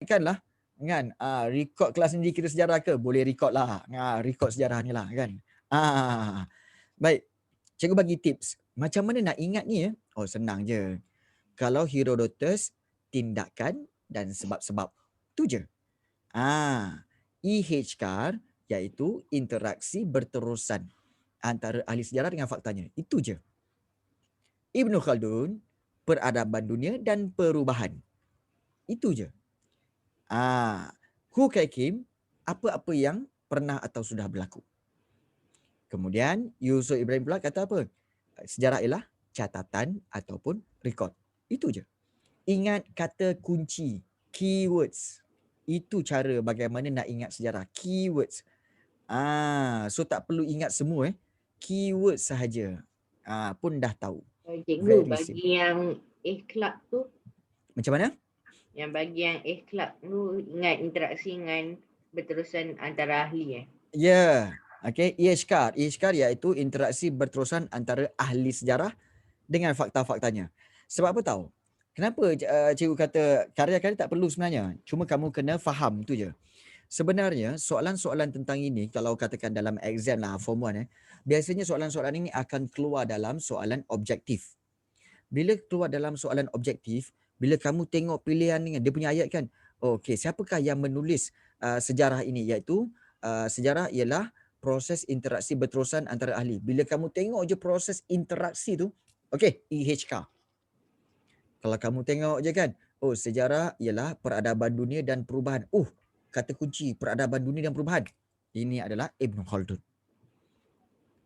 rekodkanlah kan. Record kelas ni dikira sejarah ke? Boleh record lah. Record sejarah ni lah kan. Baik. Cikgu bagi tips. Macam mana nak ingat ni ya? Oh, senang je. Kalau Herodotus, tindakan dan sebab-sebab. Tu je. E.H. Carr iaitu interaksi berterusan antara ahli sejarah dengan faktanya. Itu je. Ibn Khaldun, peradaban dunia dan perubahan. Itu je. Hu Kai-Kim, apa-apa yang pernah atau sudah berlaku. Kemudian Yusuf Ibrahim pula kata apa? Sejarah ialah catatan ataupun rekod. Itu je. Ingat kata kunci, keywords. Itu cara bagaimana nak ingat sejarah. Keywords. So tak perlu ingat semua Keywords sahaja. Pun dah tahu. Cikgu, bagi yang ikhlak tu. Macam mana? Yang bagi yang ikhlak tu ingat interaksi dengan berterusan antara ahli Ya. Okay. E.H. Carr iaitu interaksi berterusan antara ahli sejarah dengan fakta-faktanya. Sebab apa tahu? Kenapa cikgu kata karya-karya tak perlu sebenarnya? Cuma kamu kena faham tu je. Sebenarnya soalan-soalan tentang ini kalau katakan dalam exam lah form 1 biasanya soalan-soalan ini akan keluar dalam soalan objektif. Bila keluar dalam soalan objektif, bila kamu tengok pilihan ni dia punya ayat kan, okey, siapakah yang menulis sejarah ini, iaitu sejarah ialah proses interaksi berterusan antara ahli. Bila kamu tengok je proses interaksi tu, okey, E.H. Carr. Kalau kamu tengok je kan, sejarah ialah peradaban dunia dan perubahan. Kata kunci peradaban dunia dan perubahan. Ini adalah Ibn Khaldun.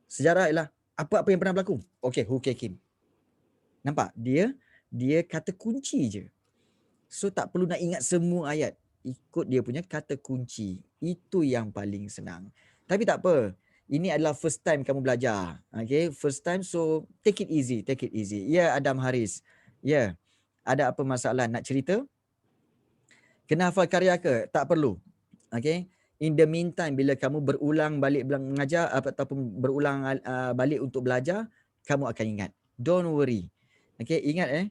Sejarah ialah apa-apa yang pernah berlaku. Okey, Hu Kai-Kim. Nampak? Dia kata kunci je. So tak perlu nak ingat semua ayat. Ikut dia punya kata kunci. Itu yang paling senang. Tapi tak apa. Ini adalah first time kamu belajar. Okay, first time, so take it easy. Take it easy. Ya, Adam Haris. Ya. Ada apa masalah nak cerita? Kena hafal karya ke? Tak perlu. Okay. In the meantime, bila kamu berulang balik mengajar ataupun berulang balik untuk belajar, kamu akan ingat. Don't worry. Okay, ingat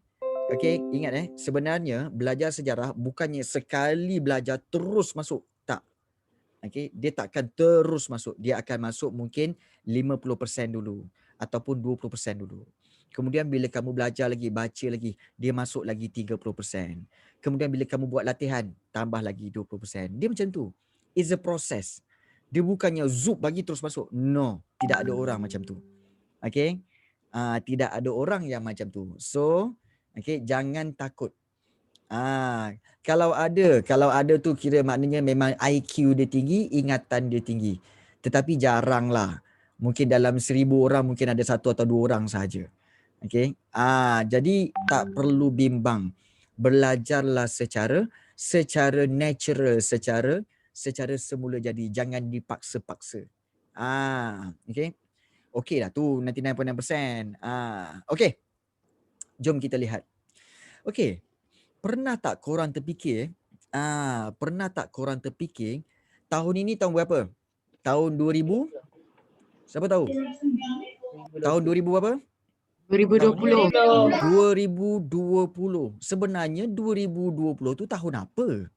Okay, ingat sebenarnya belajar sejarah bukannya sekali belajar terus masuk. Tak. Okay, dia takkan terus masuk. Dia akan masuk mungkin 50% dulu ataupun 20% dulu. Kemudian bila kamu belajar lagi, baca lagi, dia masuk lagi 30%. Kemudian bila kamu buat latihan, tambah lagi 20%. Dia macam tu. It's a process. Dia bukannya zup bagi terus masuk. No, tidak ada orang macam tu. Okay? Tidak ada orang yang macam tu. So, okay, jangan takut. Kalau ada tu kira maknanya memang IQ dia tinggi, ingatan dia tinggi. Tetapi jaranglah. Mungkin dalam 1000 orang mungkin ada 1 atau 2 orang sahaja. Okay. Jadi tak perlu bimbang. Belajarlah secara natural, secara semula jadi. Jangan dipaksa-paksa. Okay. Okey lah tu 99.9%. Okey. Jom kita lihat. Okey. Pernah tak korang terfikir tahun ini tahun berapa? Tahun 2000? Siapa tahu? Tahun 2000 berapa? 2020. 2020. Sebenarnya 2020 tu tahun apa?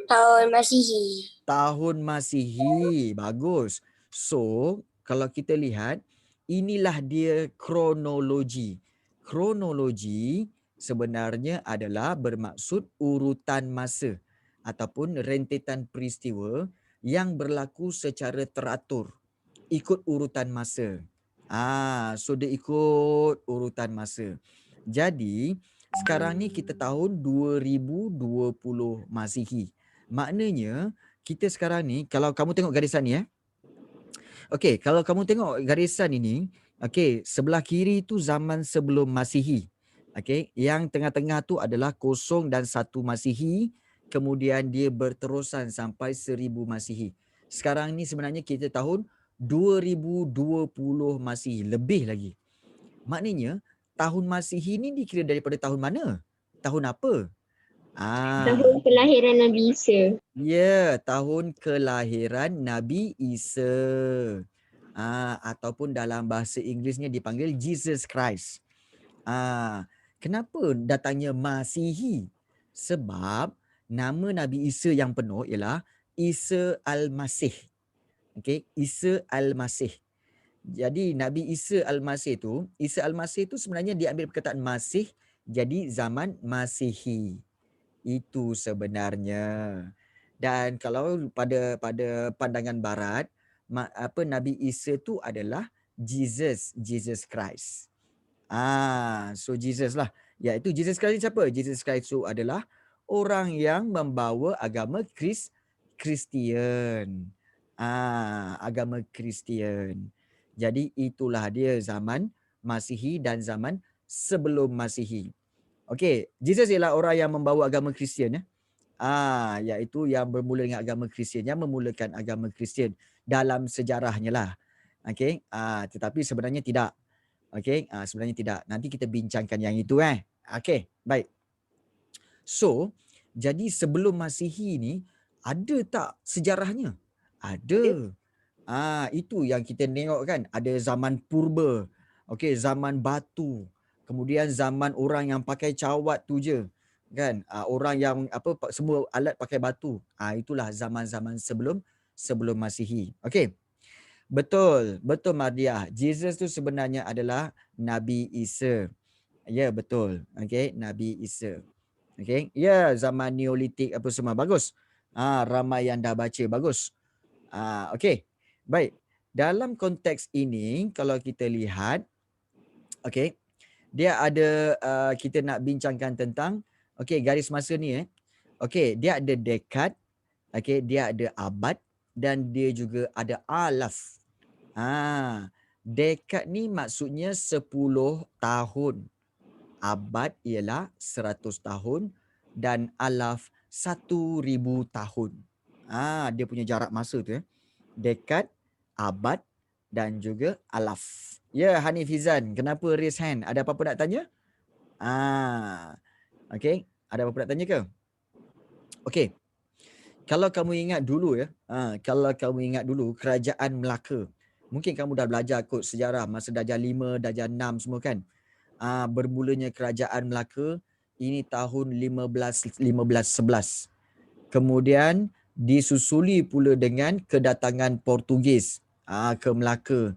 Tahun Masihi. Tahun Masihi. Bagus. So, kalau kita lihat, inilah dia kronologi. Kronologi sebenarnya adalah bermaksud urutan masa ataupun rentetan peristiwa yang berlaku secara teratur. Ikut urutan masa. So dia ikut urutan masa. Jadi, sekarang ni kita tahun 2020 Masihi. Maknanya, kita sekarang ni, kalau kamu tengok garisan ni Okey, kalau kamu tengok garisan ini, okey, sebelah kiri tu zaman sebelum Masihi. Okey, yang tengah-tengah tu adalah 0 dan 1 Masihi, kemudian dia berterusan sampai 1000 Masihi. Sekarang ni sebenarnya kita tahun 2020 Masihi, lebih lagi. Maknanya tahun Masihi ni dikira daripada tahun mana? Tahun apa? Tahun kelahiran Nabi Isa. Ya, tahun kelahiran Nabi Isa. Ataupun dalam bahasa Inggerisnya dipanggil Jesus Christ. Kenapa datangnya Masihi? Sebab nama Nabi Isa yang penuh ialah Isa Al-Masih. Okey, Isa Al-Masih. Jadi Nabi Isa Al-Masih tu sebenarnya diambil perkataan Masih jadi zaman Masihi. Itu sebenarnya. Dan kalau pada pandangan barat, Nabi Isa tu adalah Jesus Christ. So Jesus lah. Iaitu Jesus Christ ni siapa? Jesus Christ tu adalah orang yang membawa agama Kristian. Agama Kristian. Jadi itulah dia zaman Masihi dan zaman sebelum Masihi. Okey, Jesus ialah orang yang membawa agama Kristian ya. Iaitu yang bermula dengan agama Kristian, yang memulakan agama Kristian dalam sejarahnya lah. Okey, tetapi sebenarnya tidak. Okey, sebenarnya tidak. Nanti kita bincangkan yang itu Okey, baik. So, jadi sebelum Masihi ni ada tak sejarahnya? Ada. Itu yang kita tengok kan, ada zaman purba. Okey, zaman batu. Kemudian zaman orang yang pakai cawat tu je. Kan? Orang yang semua alat pakai batu. Itulah zaman-zaman sebelum Masihi. Okey. Betul Mardiah. Jesus tu sebenarnya adalah Nabi Isa. Ya, betul. Okey, Nabi Isa. Okey. Ya, zaman Neolitik apa semua bagus. Ramai yang dah baca, bagus. Okey. Baik. Dalam konteks ini kalau kita lihat, okey, dia ada kita nak bincangkan tentang garis masa ni Okey, dia ada dekad, okey, dia ada abad dan dia juga ada alaf. Dekad ni maksudnya 10 tahun. Abad ialah 100 tahun dan alaf 1000 tahun. Dia punya jarak masa tu Dekad, abad dan juga alaf. Ya, Hanif Hizan, kenapa raise hand? Ada apa-apa nak tanya? Okey, ada apa-apa nak tanya ke? Okey. Kalau kamu ingat dulu kalau kamu ingat dulu kerajaan Melaka. Mungkin kamu dah belajar kot sejarah masa darjah 5, darjah 6 semua kan. Bermulanya kerajaan Melaka ini tahun 1511. Kemudian disusuli pula dengan kedatangan Portugis ke Melaka.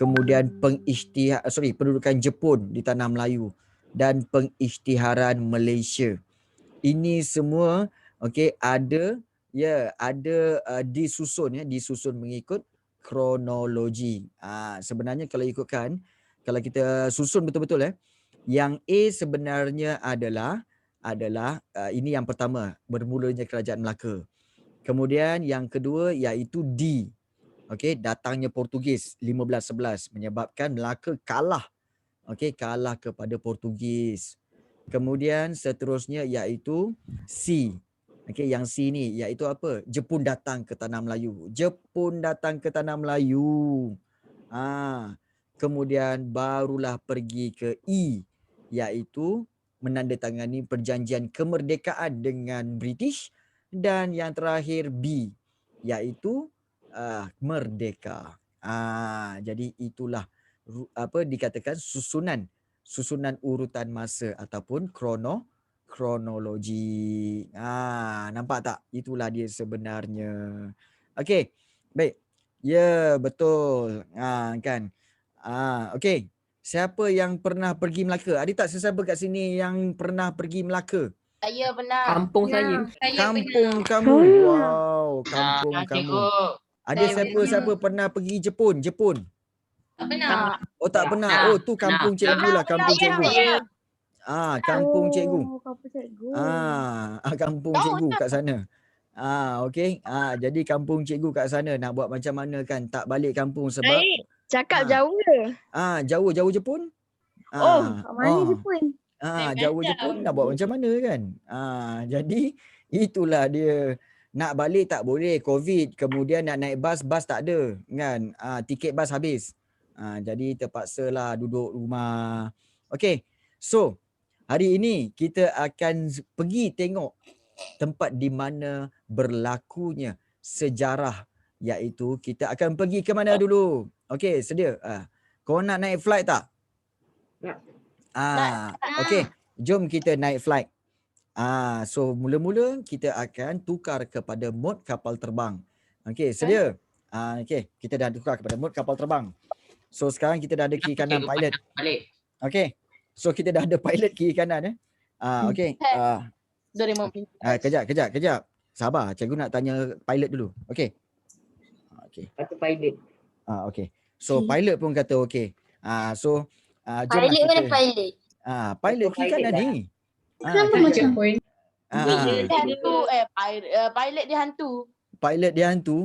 Kemudian pendudukan Jepun di tanah Melayu dan pengisytiharan Malaysia. Ini semua ada disusun mengikut kronologi. Sebenarnya kalau ikutkan, kalau kita susun betul-betul yang A sebenarnya adalah ini yang pertama, bermulanya kerajaan Melaka. Kemudian yang kedua iaitu D. Datangnya Portugis 1511 menyebabkan Melaka kalah. Kalah kepada Portugis. Kemudian seterusnya iaitu C. Yang C ni iaitu apa? Jepun datang ke tanah Melayu. Kemudian barulah pergi ke E, iaitu menandatangani perjanjian kemerdekaan dengan British, dan yang terakhir B, iaitu merdeka. Jadi itulah dikatakan susunan urutan masa ataupun kronologi. Nampak tak? Itulah dia sebenarnya. Okey. Baik. Ya, betul. Kan. Okey. Siapa yang pernah pergi Melaka? Ada tak sesiapa kat sini yang pernah pergi Melaka? Saya pernah. Kampung saya. Kampung kamu. Wow, kampung kamu. Ada siapa pernah pergi Jepun? Tak pernah. Oh, tak pernah. Oh, tu kampung cikgu lah, kampung cikgu. Kampung cikgu. Kampung cikgu kat sana. Okey. Jadi kampung cikgu kat sana nak buat macam mana kan? Tak balik kampung sebab Cakap jauh ke? Jauh Jepun. Kat mana Jepun? Jauh Jepun nak buat macam mana kan? Jadi itulah dia. Nak balik tak boleh, COVID. Kemudian nak naik bas tak ada kan? Tiket bas habis. Jadi terpaksalah duduk rumah. Okey. So, hari ini kita akan pergi tengok tempat di mana berlakunya sejarah, iaitu kita akan pergi ke mana dulu? Okey, sedia? Kau nak naik flight tak? Nak. Okey, jom kita naik flight. So mula-mula kita akan tukar kepada mod kapal terbang. Okey, sedia? Okey, kita dah tukar kepada mod kapal terbang. So sekarang kita dah ada kiri kanan pilot. Balik. Okey. So kita dah ada pilot kiri kanan okey. Doraemon pintas. Kejap. Sabar, cikgu nak tanya pilot dulu. Okey. Okey. Lepas tu pilot. Okey. So pilot pun kata okey. So jom Pilot mana kita pilot? pilot Betul, kiri pilot kanan dah. ni. Kenapa Dia macam point. Dia hantu pilot dia hantu. Pilot dia hantu.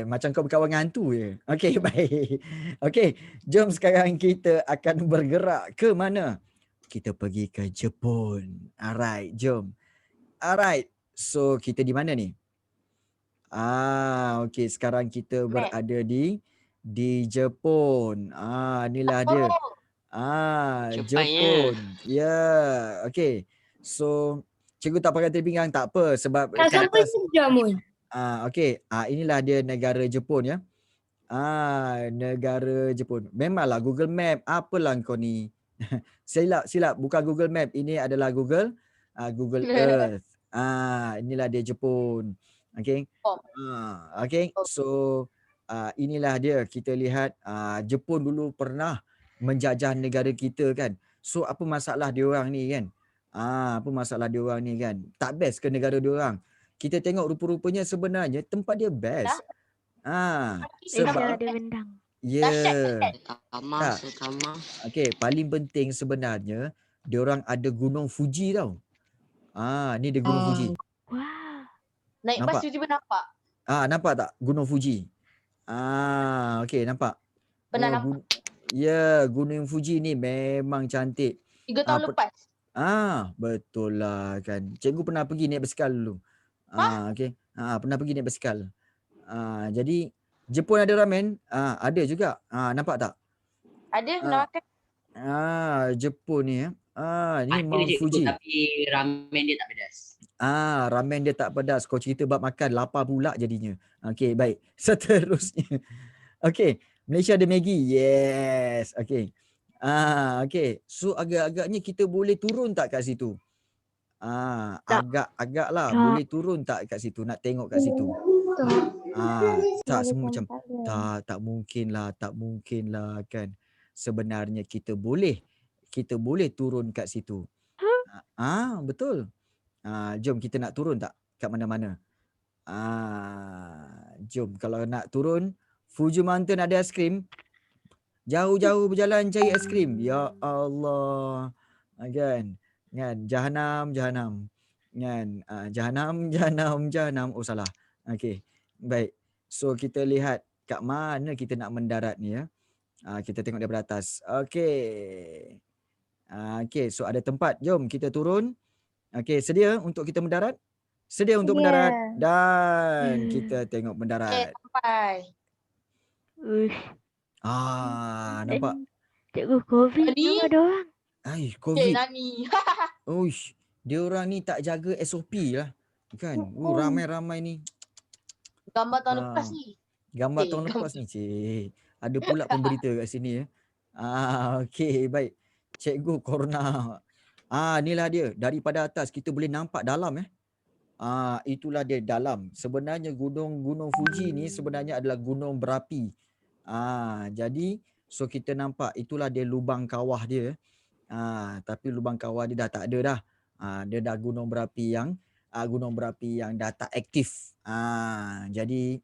Macam kau berkawan dengan hantu je. Okey, baik. Okey, jom sekarang kita akan bergerak ke mana? Kita pergi ke Jepun. Alright, jom. Alright. So kita di mana ni? Okey, sekarang kita berada di Jepun. Inilah dia. Jepun. Ya, okey. So cikgu tak pakai tali pinggang tak apa sebab kat atas. Okey. Inilah dia negara Jepun ya. Negara Jepun. Memanglah Google Map. Apalah kau ni? Silap. Bukan Google Map. Ini adalah Google Earth. Inilah dia Jepun. Okey. Okey. So inilah dia. Kita lihat Jepun dulu pernah menjajah negara kita kan. So apa masalah dia orang ni kan? Apa masalah dia orang ni kan? Tak best ke negara dia orang? Kita tengok rupa-rupanya sebenarnya tempat dia best. Sebab ada bendang. Sama. Okey, paling penting sebenarnya dia orang ada Gunung Fuji tau. Ni dia Gunung Fuji. Wah. Naik bas Nampak? tiba-tiba nampak. Nampak tak Gunung Fuji? Okey, nampak. Pernah nampak. Gunung Fuji ni memang cantik. 3 tahun lepas. Betul lah kan. Cikgu pernah pergi naik basikal dulu. Okey. Pernah pergi naik basikal. Jadi Jepun ada ramen? Ada juga. Nampak tak? Ada nak makan. Jepun ni ni Ada Mount je Fuji. tapi ramen dia tak pedas. Ramen dia tak pedas. Kau cerita bab makan lapar pula jadinya. Okey, baik. Seterusnya. Okey, Malaysia ada Maggi. Yes. Okey. Okey. So agak-agaknya kita boleh turun tak kat situ? Agak lah. Tak. Boleh turun tak kat situ? Nak tengok kat situ. Tak, semua macam tak mungkin lah kan. Sebenarnya kita boleh turun kat situ. Betul. Jom kita nak turun tak kat mana-mana? Jom kalau nak turun Fuji Mountain ada aiskrim. Jauh-jauh berjalan cari aiskrim. Ya Allah. Kan? Jahanam. Kan? Jahanam. Oh salah. Okey. Baik. So kita lihat kat mana kita nak mendarat ni ya. Kita tengok daripada atas. Okey. Okey, so ada tempat. Jom kita turun. Okey, sedia untuk kita mendarat? Sedia untuk mendarat dan kita tengok mendarat. Sampai. Uish. Nampak? Cikgu COVID Tadi? sama dia orang. COVID. Nani. Uish, dia orang ni tak jaga SOP lah. Kan? Ramai-ramai ni. Gambar tahun lepas ni. Gambar tahun lepas ni, cik. Ada pula pemberita kat sini ya. Okey, baik. Cikgu corona. Inilah dia. Daripada atas kita boleh nampak dalam itulah dia dalam. Sebenarnya gunung Fuji ni sebenarnya adalah gunung berapi. Jadi so kita nampak itulah dia lubang kawah dia. Tapi lubang kawah dia dah tak ada dah. Dia dah gunung berapi yang dah tak aktif. Jadi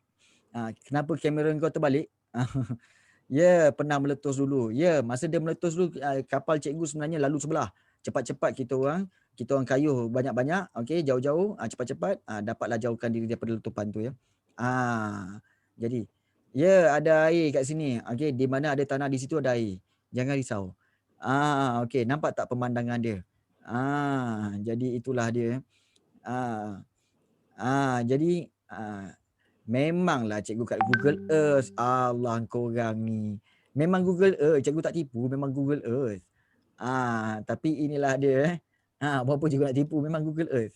kenapa kamera kau terbalik? Pernah meletus dulu. Masa dia meletus dulu kapal cikgu sebenarnya lalu sebelah. Cepat-cepat kita orang kayuh banyak-banyak, okey, jauh-jauh, cepat-cepat dapatlah jauhkan diri daripada letupan tu ya. Jadi ada air kat sini. Okey, di mana ada tanah di situ ada air. Jangan risau. Okey, nampak tak pemandangan dia? Jadi itulah dia. Jadi memanglah cikgu kat Google Earth. Allah korang ni. Memang Google Earth, cikgu tak tipu, memang Google Earth. Tapi inilah dia berapa juga nak tipu, memang Google Earth.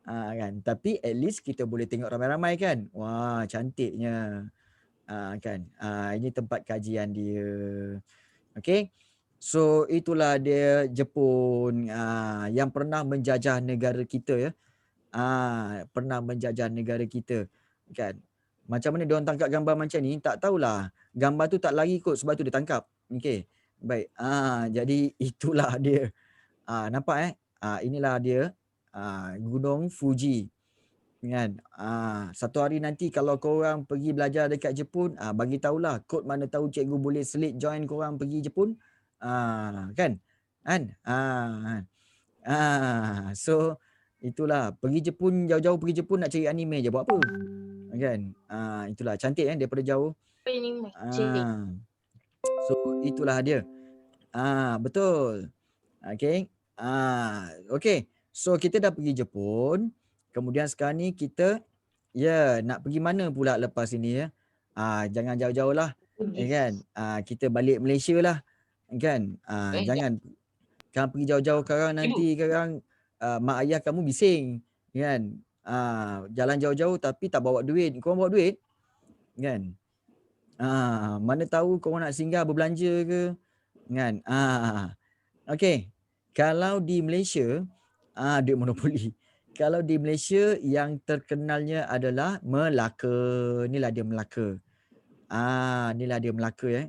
Kan. Tapi at least kita boleh tengok ramai-ramai kan. Wah, cantiknya. Kan. Ini tempat kajian dia. Okey. So itulah dia Jepun yang pernah menjajah negara kita ya. Pernah menjajah negara kita kan. Macam mana dia orang tangkap gambar macam ni tak tahulah. Gambar tu tak lari kot sebab tu dia tangkap. Okey. Baik. Jadi itulah dia. Nampak inilah dia Gunung Fuji kan. Satu hari nanti kalau korang pergi belajar dekat Jepun, bagi tahulah kod mana tahu cikgu boleh selit join korang pergi Jepun. Kan? So itulah pergi Jepun, jauh-jauh pergi Jepun nak cari anime je buat apa? Kan? Itulah cantik kan daripada jauh. Ini cik. So itulah dia. Betul. Okey. Okey. So kita dah pergi Jepun. Kemudian sekarang ni kita nak pergi mana pula lepas ini ya? Jangan jauh-jauh lah. Kan? Kita balik Malaysia lah. Kan? Jangan pergi jauh-jauh sekarang nanti sekarang mak ayah kamu bising. Kan? Jalan jauh-jauh tapi tak bawa duit. Korang bawa duit? Kan? Mana tahu korang nak singgah berbelanja ke? Kan? Okey. Kalau di Malaysia, duit monopoli. Kalau di Malaysia yang terkenalnya adalah Melaka. Inilah dia Melaka. Inilah dia Melaka ya.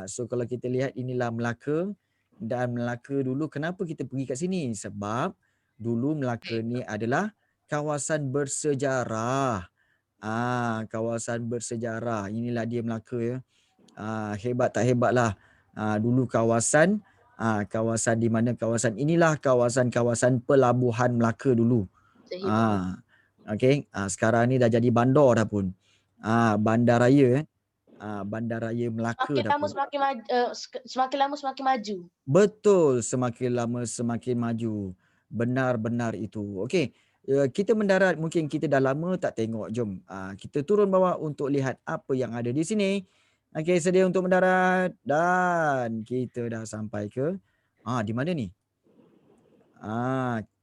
So kalau kita lihat inilah Melaka dan Melaka dulu kenapa kita pergi kat sini? Sebab dulu Melaka ni adalah kawasan bersejarah. Kawasan bersejarah. Inilah dia Melaka ya. Hebat tak hebatlah. Dulu kawasan di mana kawasan inilah kawasan pelabuhan Melaka dulu. Okey, sekarang ni dah jadi bandar dah pun. Bandaraya Bandaraya Melaka Semakin dah lama pun. semakin lama semakin maju. Betul, semakin lama semakin maju. Benar-benar itu. Okey, kita mendarat mungkin kita dah lama tak tengok. Jom kita turun bawah untuk lihat apa yang ada di sini. Okey, sedia untuk mendarat dan kita dah sampai ke di mana ni?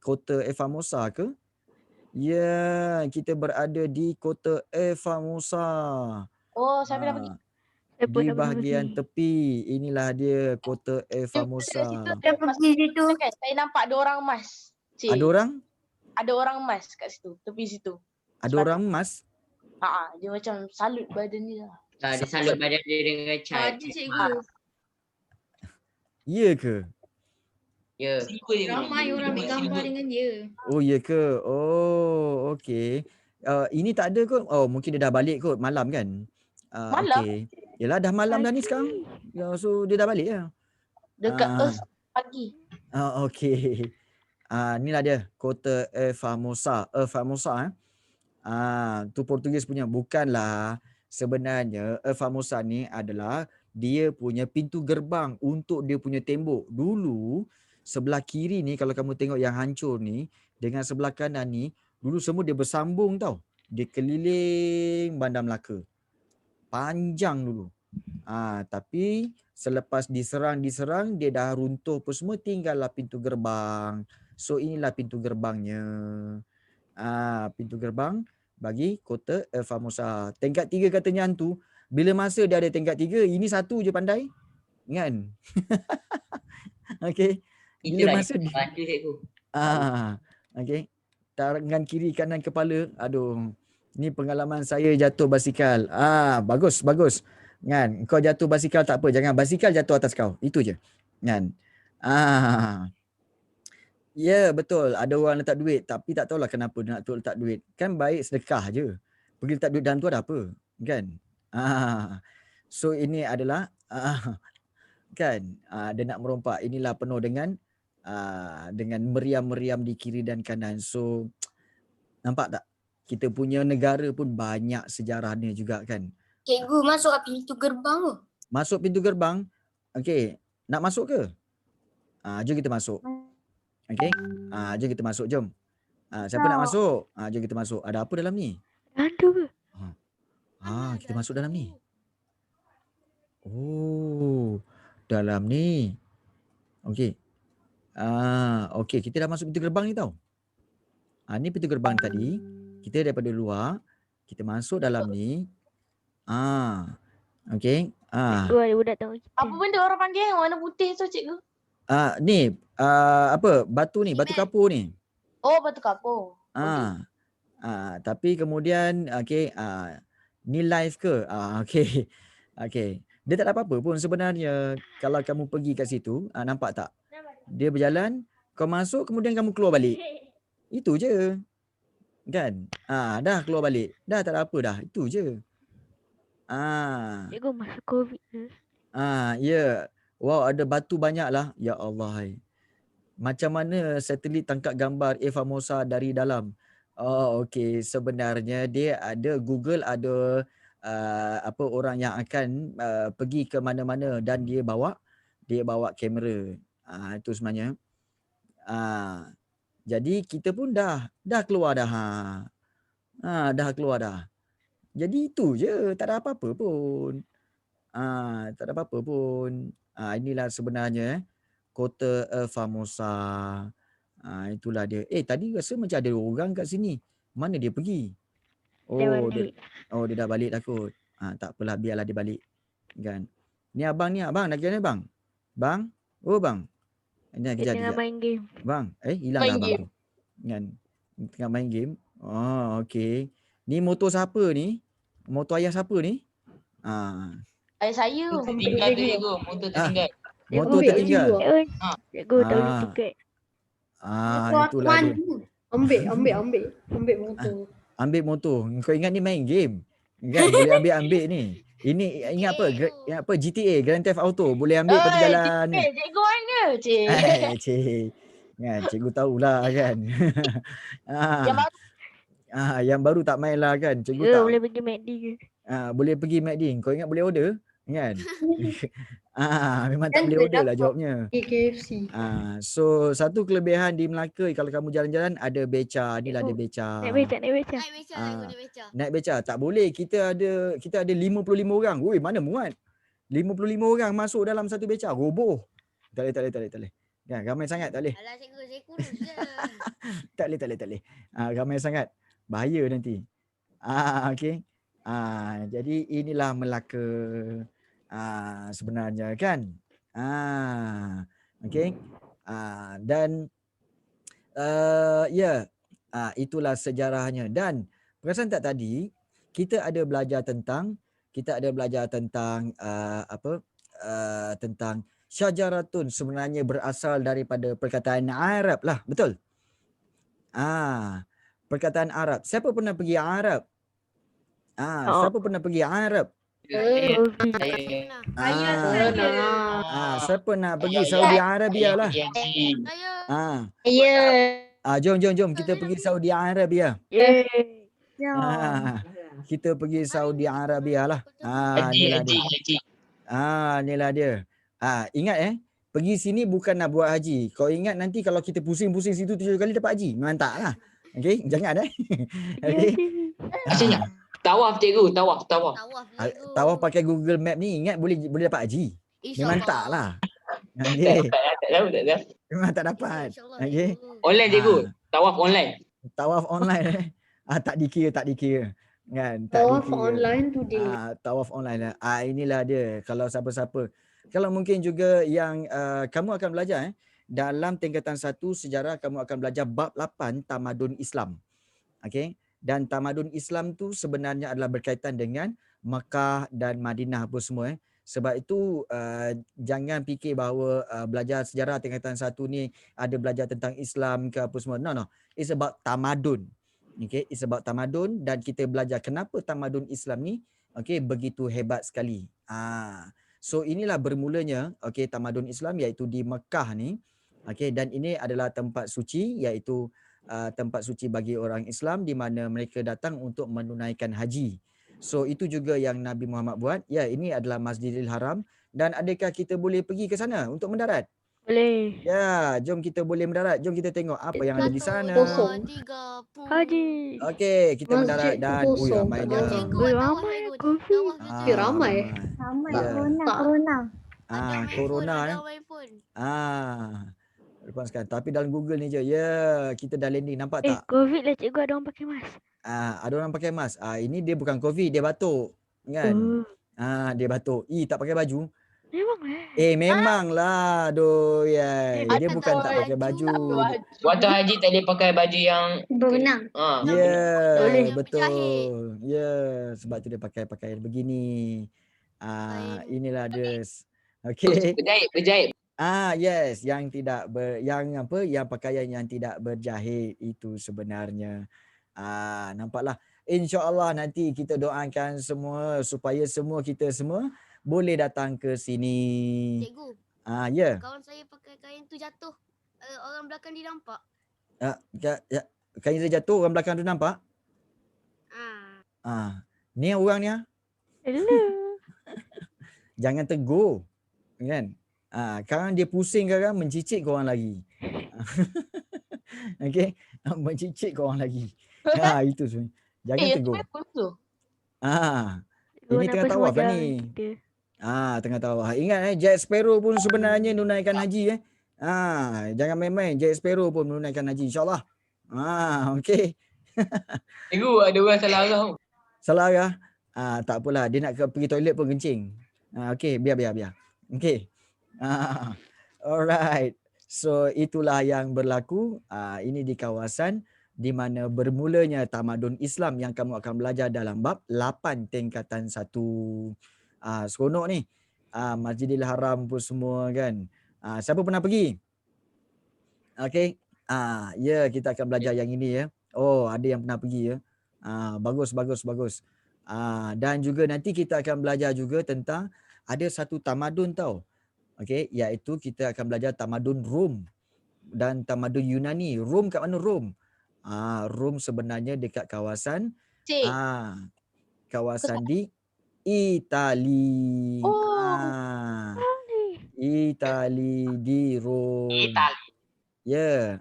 Kota Formosa ke? Ya, kita berada di Kota Formosa. Oh, saya pernah pergi. Di bahagian tepi. Inilah dia Kota Formosa. Saya pergi situ. Kan, saya nampak ada orang emas. Cik. Ada orang? Ada orang emas kat situ, tepi situ. Ada orang emas? Dia macam salut badan dia. Dia salut badan dia dengan cat. Ada cikgu. Ya ke? Ya. Ramai orang ambil gambar dengan dia. Oh ya ke? Oh okey. Ini tak ada kot. Oh mungkin dia dah balik kot malam kan? Malam? Okey. Yalah dah malam dah ni sekarang. So dia dah balik ya. Dekat Earth pagi. Okey. Inilah dia Kota Formosa. Formosa tu Portugis punya. Bukanlah. Sebenarnya Formosa ni adalah dia punya pintu gerbang untuk dia punya tembok. Dulu sebelah kiri ni kalau kamu tengok yang hancur ni dengan sebelah kanan ni dulu semua dia bersambung tau. Dia keliling Bandar Melaka. Panjang dulu. Tapi selepas diserang dia dah runtuh pun semua, tinggallah pintu gerbang. So inilah pintu gerbangnya. Pintu gerbang bagi Kota Formosa. Tingkat 3 katanya hantu. Bila masa dia ada tingkat 3, ini satu je pandai. Kan? Okey. Bila masa dia bantu cikgu. okey. Tangan kiri kanan kepala. Aduh. Ni pengalaman saya jatuh basikal. Bagus. Kan? Kau jatuh basikal tak apa, jangan basikal jatuh atas kau. Itu je. Kan? Ya, betul. Ada orang letak duit tapi tak tahulah kenapa dia nak letak duit. Kan baik sedekah je. Pergi letak duit dalam tu ada apa? Kan? So ini adalah kan dia nak merompak. Inilah penuh dengan meriam-meriam di kiri dan kanan. So nampak tak? Kita punya negara pun banyak sejarahnya juga kan. Cikgu masuk pintu gerbang tu. Masuk pintu gerbang. Okey, nak masuk ke? Jom kita masuk. Okey. Jom kita masuk, jom. Siapa nak masuk? Jom kita masuk. Ada apa dalam ni? Hantu ke? Kita masuk dalam ni. Oh, dalam ni. Okey. Okey, kita dah masuk pintu gerbang ni tau. Ni pintu gerbang tadi. Kita daripada luar, kita masuk dalam ni. Okey. Cikgu ada budak tahu kita. Apa benda orang panggil yang warna putih tu cikgu? Ni apa batu ni, batu kapur ni. Oh, batu kapur. Tapi kemudian okey, ni live ke? Okey. Okey. Dia tak ada apa-apa pun sebenarnya kalau kamu pergi kat situ, nampak tak? Dia berjalan, kau masuk kemudian kamu keluar balik. Itu je. Kan? Dah keluar balik. Dah tak ada apa dah. Itu je. Cikgu masa COVID ke? Ya. Wow, ada batu banyak lah. Ya Allah. Macam mana satelit tangkap gambar Formosa dari dalam? Oh, okey. Sebenarnya dia ada Google ada apa orang yang akan pergi ke mana-mana dan dia bawa kamera. Itu sebenarnya. Jadi kita pun dah keluar dah. Dah keluar dah. Jadi itu je, tak ada apa-apa pun. Tak ada apa-apa pun. Inilah sebenarnya kota Formosa. Itulah dia. Tadi rasa macam ada orang kat sini. Mana dia pergi? Dia Oh, balik. dia dah balik dah kot. Tak apalah, biarlah dia balik. Kan. Ni abang nak kira ni bang. Bang? Oh bang. Ni Dia kejap. tengah main game. Bang, hilang Main dah abang tu. Kan. Tengah main game. Oh, okey. Ni motor siapa ni? Motor ayah siapa ni? Ayah saya. Tertinggal tu cikgu. Motor tertinggal. Motor tertinggal. Cikgu tak boleh tiket. Itulah dia. Ambil motor. Ambil motor. Kau ingat ni main game. Kan boleh ambil ni. Ini ingat apa? GTA, Grand Theft Auto. Boleh ambil lepas tu jalan ni. Cikgu mana? Cik. Cik. Kan, cikgu tahulah kan. Yang baru. Yang baru tak main lah kan. Cikgu Ke tak. boleh pergi McD ke? Boleh pergi McD. Kau ingat boleh order? Kan? Memang tak Kan boleh order lah dapat. jawabnya. KFC. So satu kelebihan di Melaka kalau kamu jalan-jalan ada beca. Inilah ada beca. Naik beca. Naik beca tak boleh. Kita ada 55 orang. Woi, mana muat? 55 orang masuk dalam satu beca. Roboh. Tak boleh. Kan ramai sangat tak boleh. Alah cikgu, saya kurus je. Tak boleh. Ramai sangat. Bahaya nanti. Okey. Jadi inilah Melaka. Sebenarnya kan. Okey. Dan itulah sejarahnya. Dan perasan tak tadi kita ada belajar tentang tentang syajaratun sebenarnya berasal daripada perkataan Arab lah, betul? Perkataan Arab. Siapa pernah pergi Arab? Siapa pernah pergi Arab? Siapa nak pergi Saudi Arabia lah? Jom kita pergi Saudi Arabia. Kita pergi Saudi Arabia lah. Inilah dia. Inilah dia. Ingat pergi sini bukan nak buat haji. Kau ingat nanti kalau kita pusing-pusing situ 7 kali dapat haji. Memang tak lah. Okey, jangan Okey. Tawaf cikgu, tawaf. Tawaf pakai Google Map ni ingat boleh dapat haji. Memang tak lah. Okey. Tak. Memang tak dapat. Okey. Online cikgu. Tawaf online. Tawaf online tak dikira. Kan? Tak Tawaf dikira. online today. Tawaf online lah. Inilah dia. Kalau siapa-siapa. Kalau mungkin juga yang kamu akan belajar dalam tingkatan 1 sejarah kamu akan belajar bab 8 tamadun Islam. Okey. Dan tamadun Islam tu sebenarnya adalah berkaitan dengan Mekah dan Madinah apa semua. Sebab itu jangan fikir bahawa belajar sejarah tingkatan 1 ni ada belajar tentang Islam ke apa semua. No. It's about tamadun. Okay, it's about tamadun dan kita belajar kenapa tamadun Islam ni begitu hebat sekali. So inilah bermulanya tamadun Islam iaitu di Mekah ni. Dan ini adalah tempat suci iaitu tempat suci bagi orang Islam di mana mereka datang untuk menunaikan haji. So itu juga yang Nabi Muhammad buat. Ya, ini adalah Masjidil Haram dan adakah kita boleh pergi ke sana untuk mendarat? Boleh. Ya, jom kita boleh mendarat. Jom kita tengok apa yang ada di sana. Haji. Okey, kita mendarat dan ramainya. Ramai COVID. Ramai. Corona. Lepaskan. Tapi dalam Google ni je. Ya, kita dah landing. Nampak tak? COVID lah cikgu, ada orang pakai mask. Ada orang pakai mask. Ini dia bukan COVID, dia batuk. Kan? Dia batuk. Tak pakai baju. Memang eh. Memanglah doyan. Dia Bukan bukan tak tak pakai baju. Waktu haji tak boleh pakai baju yang Berenang. Ya, Yang betul. Ya, sebab tu dia pakai pakaian begini. Kain. Inilah dia. Okey. berjahit. Yes, yang tidak yang pakaian yang tidak berjahit itu sebenarnya. Nampaklah. InsyaAllah nanti kita doakan semua supaya kita semua boleh datang ke sini. Cikgu, Ya. kawan saya pakai kain tu jatuh. Orang belakang dia nampak. Kain dia jatuh, orang belakang tu nampak. Ni orang ni. Hello. Jangan tegur. Kan? Sekarang dia pusing sekarang mencicit korang lagi. Okey, mencicit korang lagi. Itu sebenarnya. Jangan tegur. Ini tengah tawaf lah ni. Tengah tawaf. Ingat Jack Sparrow pun sebenarnya menunaikan haji jangan main-main. Jack Sparrow pun menunaikan haji insya-Allah. Okey. Cikgu, ada orang salah arah. Salah arah. Tak apalah, dia nak pergi toilet pun kencing. Okey, biar. Okey. Alright. So itulah yang berlaku. Ini di kawasan di mana bermulanya tamadun Islam yang kamu akan belajar dalam bab 8 tingkatan 1. Seronok ni. Masjidil Haram pun semua kan. Siapa pernah pergi? Okey. Ya, kita akan belajar yang ini ya. Oh, ada yang pernah pergi ya. Bagus. Dan juga nanti kita akan belajar juga tentang ada satu tamadun tau. Okey, iaitu kita akan belajar tamadun Rom dan tamadun Yunani. Rom kat mana Rom? Rom sebenarnya dekat kawasan kawasan di Itali. Itali di Rom. Ya,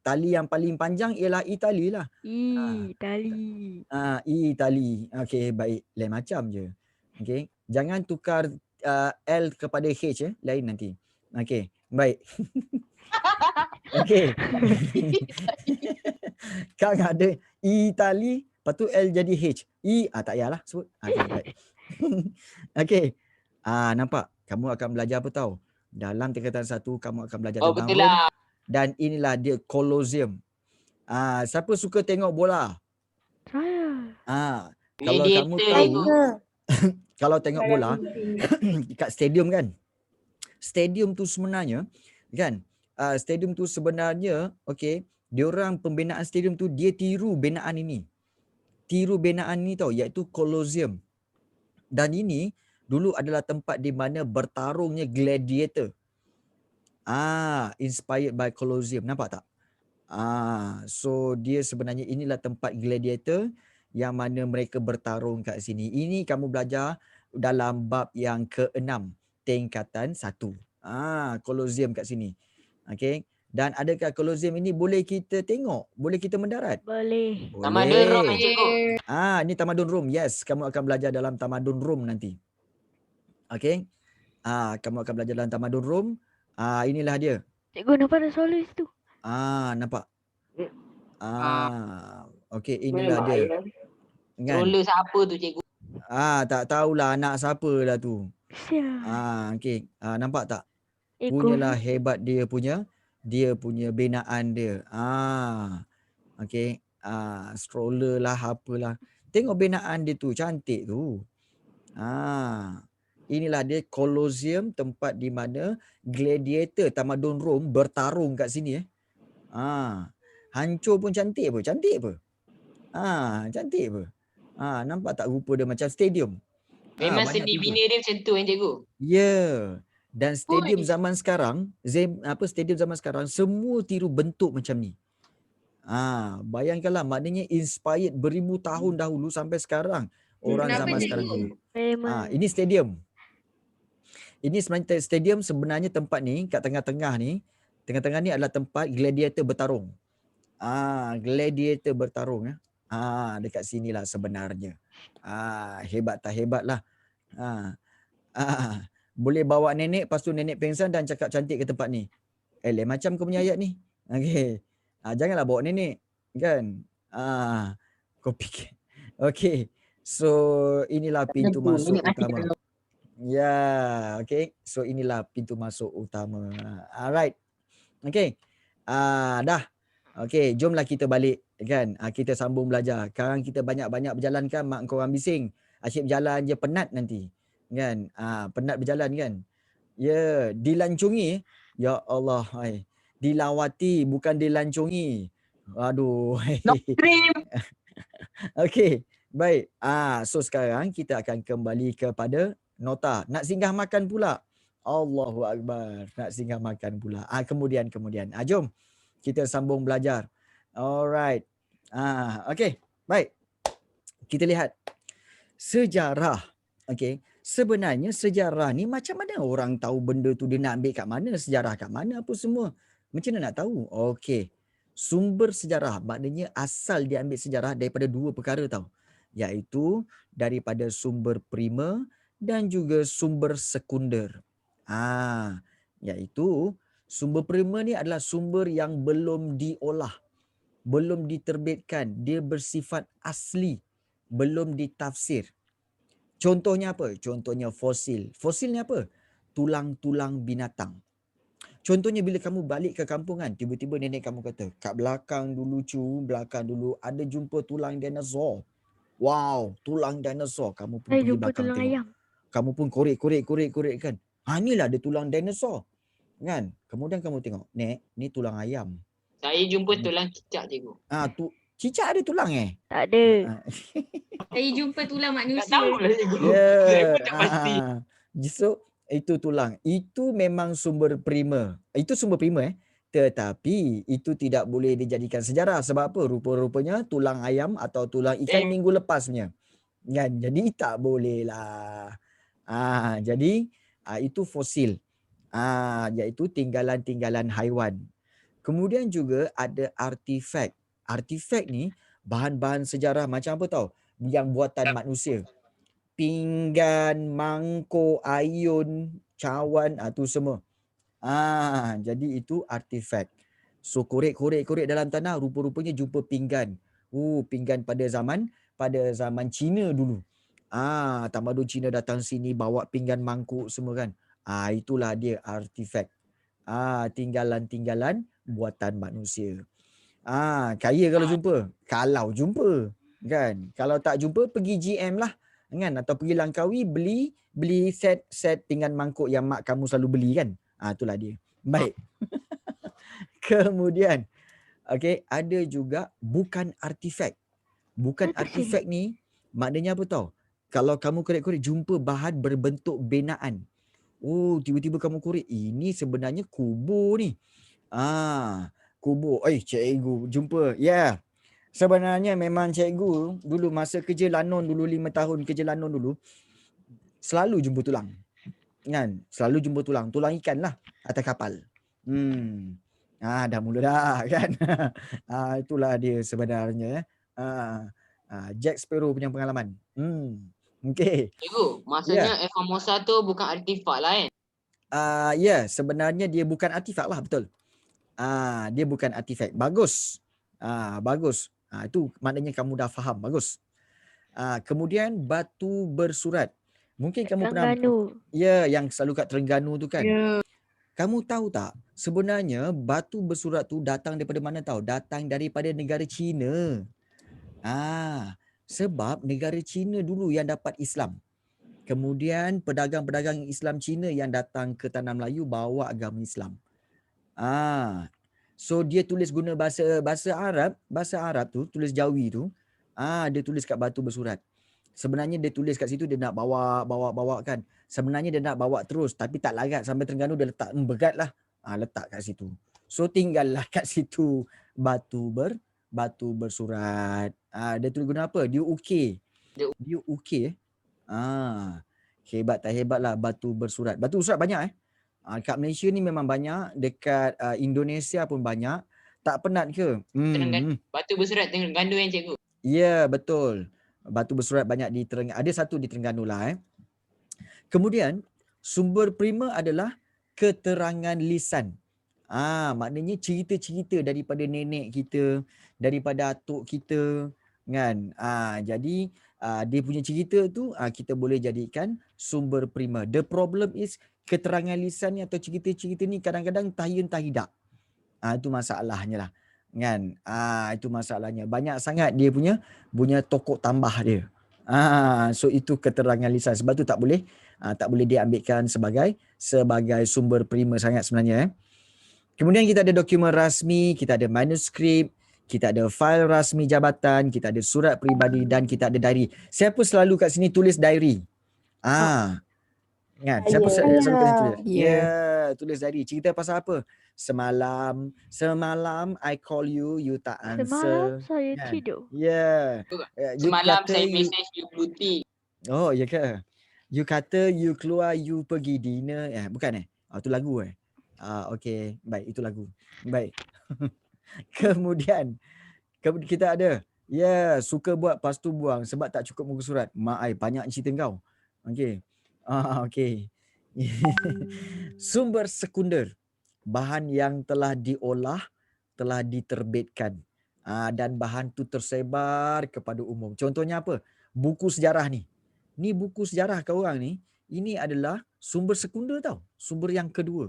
tali yang paling panjang ialah Itali lah. Itali. Itali. Okey, baik. Lain macam je. Okey, jangan tukar L kepada H ya, lain nanti. Okey, baik. Okey. Kan ada Itali, lepas tu L jadi H. Tak payahlah sebut. Okey, baik. Okey. Nampak? Kamu akan belajar apa tahu? Dalam tingkatan 1 kamu akan belajar tentang betul Rom. lah. Dan inilah dia Colosseum. Siapa suka tengok bola? Saya. Kalau kamu tahu, kalau tengok bola kat stadium kan. Stadium tu sebenarnya kan, stadium tu sebenarnya okey, diorang pembinaan stadium tu dia tiru binaan ini. Tahu iaitu Colosseum. Dan ini dulu adalah tempat di mana bertarungnya gladiator. Inspired by Colosseum. Nampak tak? So dia sebenarnya inilah tempat gladiator yang mana mereka bertarung kat sini. Ini kamu belajar dalam bab yang ke-6 tingkatan 1. Colosseum kat sini. Okey. Dan adakah Colosseum ini boleh kita tengok? Boleh kita mendarat? Boleh. Tamadun Rom cikgu. Ini tamadun Rom. Yes, kamu akan belajar dalam tamadun Rom nanti. Okey. Kamu akan belajar dalam tamadun Rom. Inilah dia. Cikgu nampak ada soalan situ. Nampak. Okey, inilah dia. Kan? Roller siapa tu cikgu? Tak tahulah anak siapa lah tu. Siap. Okey. Nampak tak? Punyalah hebat dia punya binaan dia. Okey. Stroller lah apalah. Tengok binaan dia tu, cantik tu. Inilah dia Colosseum, tempat di mana gladiator tamadun Rom bertarung kat sini. Hancur pun cantik apa? Cantik apa? Cantik apa? Nampak tak rupa dia macam stadium? Memang seni bina dia macam tu kan cikgu? Ya. Dan stadium zaman sekarang, stadium zaman sekarang semua tiru bentuk macam ni. Bayangkanlah, maknanya inspired beribu tahun dahulu sampai sekarang. Orang zaman sekarang dulu. Ini stadium. Ini sebenarnya stadium, sebenarnya tempat ni kat tengah-tengah ni adalah tempat gladiator bertarung. Gladiator bertarung dekat sinilah sebenarnya. Hebat tak hebat lah. Boleh bawa nenek, lepas tu nenek pengsan dan cakap cantik ke tempat ni. Lain macam kau punya ayat ni. Okey. Janganlah bawa nenek kan. Kau fikir. Okey. So inilah pintu masuk utama. Ya, okay. So inilah pintu masuk utama. Alright. Okay. Dah. Okay, jomlah kita balik kan. Kita sambung belajar. Sekarang kita banyak-banyak berjalan kan, mak korang bising. Asyik berjalan je penat nanti. Kan? Penat berjalan kan. Ya, dilancungi. Ya Allah, hai. Dilawati bukan dilancungi. Aduh. Okey, baik. So sekarang kita akan kembali kepada nota. Nak singgah makan pula. Allahu Akbar. Nak singgah makan pula. Kemudian. Jom kita sambung belajar. Alright. Okey, baik. Kita lihat sejarah. Okey. Sebenarnya sejarah ni macam mana orang tahu benda tu dia nak ambil kat mana, sejarah kat mana apa semua. Macam mana nak tahu? Okey. Sumber sejarah maknanya asal dia ambil sejarah daripada dua perkara tau. Iaitu daripada sumber primer dan juga sumber sekunder. Iaitu sumber primer ni adalah sumber yang belum diolah, belum diterbitkan, dia bersifat asli, belum ditafsir. Contohnya apa? Contohnya fosil. Fosil ni apa? Tulang-tulang binatang. Contohnya bila kamu balik ke kampung kan, tiba-tiba nenek kamu kata, kat belakang dulu ada jumpa tulang dinosaur. Wow, tulang dinosaur. Kamu pun pergi belakang tengok. Ayam. Kamu pun korek kan. Inilah ada tulang dinosaur. Kan? Kemudian kamu tengok, Nek, ni tulang ayam. Saya jumpa tulang cicak, cikgu. Cicak ada tulang Tak ada. Saya jumpa tulang manusia. Tak tahulah, cikgu. Saya pun tak pasti. So, itu tulang. Itu memang sumber primer. Itu sumber primer Tetapi itu tidak boleh dijadikan sejarah. Sebab apa? Rupa-rupanya tulang ayam atau tulang ikan minggu lepasnya. Kan? Jadi tak boleh lah. Jadi itu fosil. Iaitu tinggalan-tinggalan haiwan. Kemudian juga ada artifak. Artifak ni bahan-bahan sejarah macam apa tau? Yang buatan manusia. Pinggan, mangkuk, ayun, cawan, tu semua. Jadi itu artifak. So korek dalam tanah, rupa-rupanya jumpa pinggan. Pinggan pada zaman Cina dulu. Tamadun Cina datang sini bawa pinggan, mangkuk semua kan. Itulah dia artifak. Tinggalan-tinggalan buatan manusia. Kaya kalau jumpa kan. Kalau tak jumpa pergi GM lah kan, atau pergi Langkawi beli set pinggan mangkuk yang mak kamu selalu beli kan. Itulah dia. Baik. Kemudian ada juga bukan artifak. Bukan artifak ni maknanya apa tau? Kalau kamu korek-korek jumpa bahan berbentuk binaan. Tiba-tiba kamu korek, ini sebenarnya kubur ni. Kubur. Cikgu jumpa. Ya. Sebenarnya memang cikgu dulu masa kerja Lanon dulu, 5 tahun kerja Lanon dulu, selalu jumpa tulang. Kan? Selalu jumpa tulang ikan lah atas kapal. Dah mula dah kan. Itulah dia sebenarnya. Jack Sparrow punya pengalaman. Okey. Cikgu, maksudnya Formosa tu bukan artifak lah kan? Sebenarnya dia bukan artifak lah, betul. Dia bukan artifak. Bagus. Bagus. Itu maknanya kamu dah faham. Bagus. Kemudian batu bersurat. Mungkin kamu Terengganu. pernah yang selalu kat Terengganu tu kan. Kamu tahu tak sebenarnya batu bersurat tu datang daripada mana tahu? Datang daripada negara China. Sebab negara China dulu yang dapat Islam. Kemudian pedagang-pedagang Islam Cina yang datang ke tanah Melayu bawa agama Islam. So dia tulis guna bahasa Arab tu, tulis Jawi tu. Dia tulis kat batu bersurat. Sebenarnya dia tulis kat situ dia nak bawa kan. Sebenarnya dia nak bawa terus tapi tak larat sampai Terengganu dia letak berat lah. Letak kat situ. So tinggallah kat situ batu bersurat. Dia tulis guna apa? Dia ukir. Hebat tak hebat lah batu bersurat. Batu bersurat banyak kat Malaysia ni memang banyak. Dekat Indonesia pun banyak. Tak penat ke? Batu bersurat Terengganu yang cikgu. Ya, betul. Batu bersurat banyak di Terengganu. Ada satu di Terengganu lah. Kemudian sumber primer adalah keterangan lisan. Maknanya cerita-cerita daripada nenek kita, daripada atuk kita, Kan? Jadi dia punya cerita tu kita boleh jadikan sumber prima. The problem is keterangan lisan ni atau cerita-cerita ni kadang-kadang tahyun tahidak. Itu masalahnya lah. Kan? Itu masalahnya. Banyak sangat dia punya tokok tambah dia. So itu keterangan lisan. Sebab tu tak boleh diambilkan sebagai sumber prima sangat sebenarnya. Kemudian kita ada dokumen rasmi, kita ada manuskrip, kita ada fail rasmi jabatan, kita ada surat peribadi dan kita ada diary. Siapa selalu kat sini tulis diary? Kan? Siapa selalu kat sini tulis? Tulis diary. Cerita pasal apa? Semalam I call you, you tak answer. Semalam saya Kan? tidur. You Semalam kata saya you- message you blue tick. Oh, ya ke? You kata you keluar, you pergi dinner. Bukan itu lagu okey. Baik, itu lagu. Baik. Kemudian kita ada suka buat lepas tu buang sebab tak cukup muka surat. Mak ai banyak cerita kau. Okey. Okey. Sumber sekunder. Bahan yang telah diolah, telah diterbitkan. Dan bahan tu tersebar kepada umum. Contohnya apa? Buku sejarah ni. Ni buku sejarah kau orang ni. Ini adalah sumber sekunder tau. Sumber yang kedua.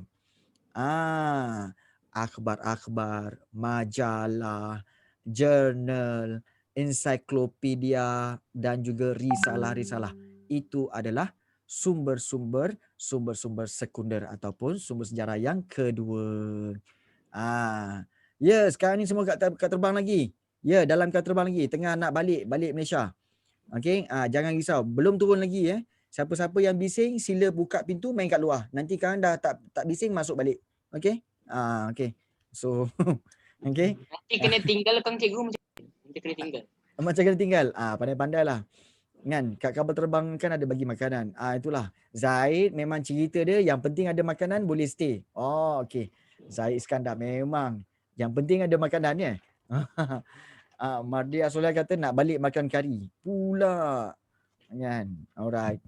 Akhbar-akhbar, majalah, jurnal, ensiklopedia dan juga risalah-risalah. Itu adalah sumber-sumber sekunder ataupun sumber sejarah yang kedua. Sekarang ni semua kat terbang lagi. Dalam kat terbang lagi. Tengah nak balik Malaysia. Okey, jangan risau. Belum turun lagi Siapa-siapa yang bising sila buka pintu main kat luar. Nanti kan dah tak bising masuk balik. Okey? Okey. So okey. Nanti kena tinggal kang cikgu macam mana? Nanti kena tinggal. Macam kena tinggal. Pandai-pandailah. Kan kat kapal terbang kan ada bagi makanan. Itulah. Zaid memang cerita dia yang penting ada makanan boleh stay. Okey. Zaid Iskandar memang yang penting ada makanan ya. Mardi Asolia kata nak balik makan kari. Pula. Kan? Alright.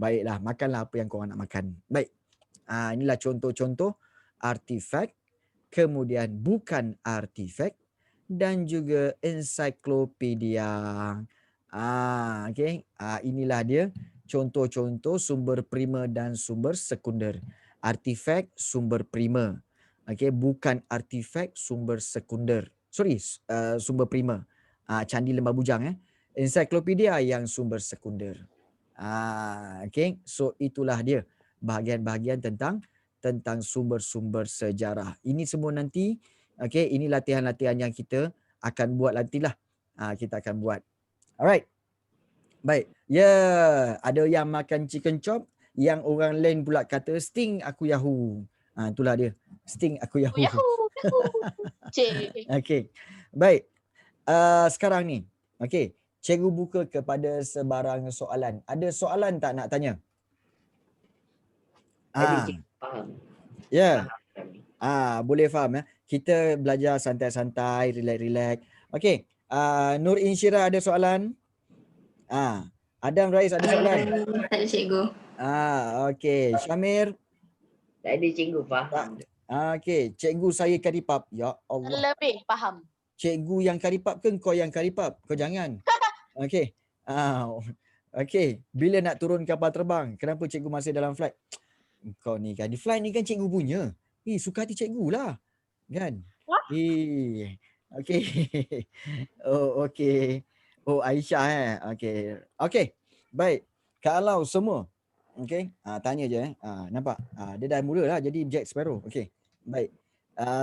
Baiklah, makanlah apa yang korang nak makan. Baik. Inilah contoh-contoh artifak, kemudian bukan artifak dan juga ensiklopedia. Okey. Inilah dia contoh-contoh sumber prima dan sumber sekunder. Artifak sumber prima. Okey, bukan artifak sumber sekunder. Sumber prima. Candi Lembah Bujang Ensiklopedia yang sumber sekunder. Okey. So itulah dia bahagian-bahagian tentang sumber-sumber sejarah. Ini semua nanti ini latihan-latihan yang kita akan buat nantilah. Kita akan buat. Alright. Baik. Ada yang makan chicken chop, yang orang lain pula kata sting aku yahoo. Itulah dia. Sting aku yahoo. Cik. Okey. Baik. Sekarang ni. Okey. Cikgu buka kepada sebarang soalan. Ada soalan tak nak tanya? Tadi cikgu faham. Boleh faham Kita belajar santai-santai, relax-relax. Okey. Nur Insyirah ada soalan? Adam Rais ada soalan? Tak ada cikgu. Okey. Syamir? Tak ada cikgu faham. Okey. Cikgu saya karipap. Ya Allah. Lebih faham. Cikgu yang karipap ke kau yang karipap? Kau jangan. Okey. Okey. Bila nak turun kapal terbang? Kenapa cikgu masih dalam flight? Kau ni kan. Di flight ni kan cikgu punya. Suka hati cikgu lah. Kan? Okey. Okey. Aisyah Okey. Okey. Baik. Kalau semua. Okey. Tanya je nampak? Dia dah mula lah jadi Jack Sparrow. Okey. Baik.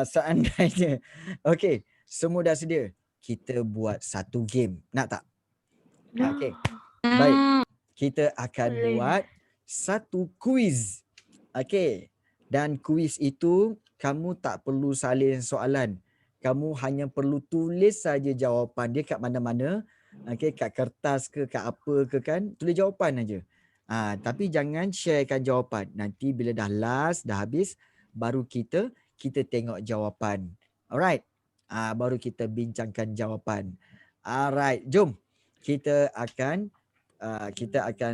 Seandainya. Okey. Semua dah sedia. Kita buat satu game. Nak tak? Okey. Baik. Kita akan buat satu quiz. Okey. Dan quiz itu kamu tak perlu salin soalan. Kamu hanya perlu tulis saja jawapan dia kat mana-mana. Okey, kat kertas ke, kat apa ke kan. Tulis jawapan aja. Tapi jangan sharekan jawapan. Nanti bila dah last, dah habis, baru kita tengok jawapan. Alright. Baru kita bincangkan jawapan. Alright, jom. Kita akan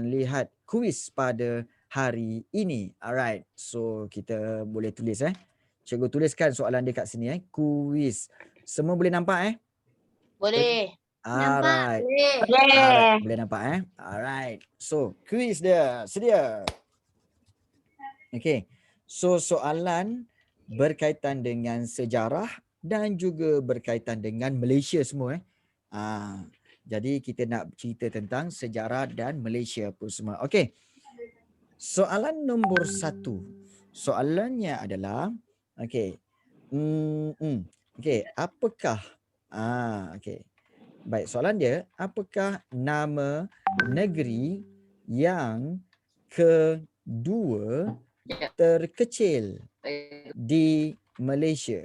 lihat kuis pada hari ini. Alright. So kita boleh tulis Cikgu tuliskan soalan dia kat sini Kuis. Semua boleh nampak Boleh. Alright. Yeah. Alright. Boleh nampak Alright. So, quiz dia. Sedia. Okay. So, soalan berkaitan dengan sejarah dan juga berkaitan dengan Malaysia semua. Jadi, kita nak cerita tentang sejarah dan Malaysia pun semua. Okay. Soalan nombor 1. Soalannya adalah, okay. Okay. Apakah, okay. Baik, soalan dia, apakah nama negeri yang kedua terkecil di Malaysia?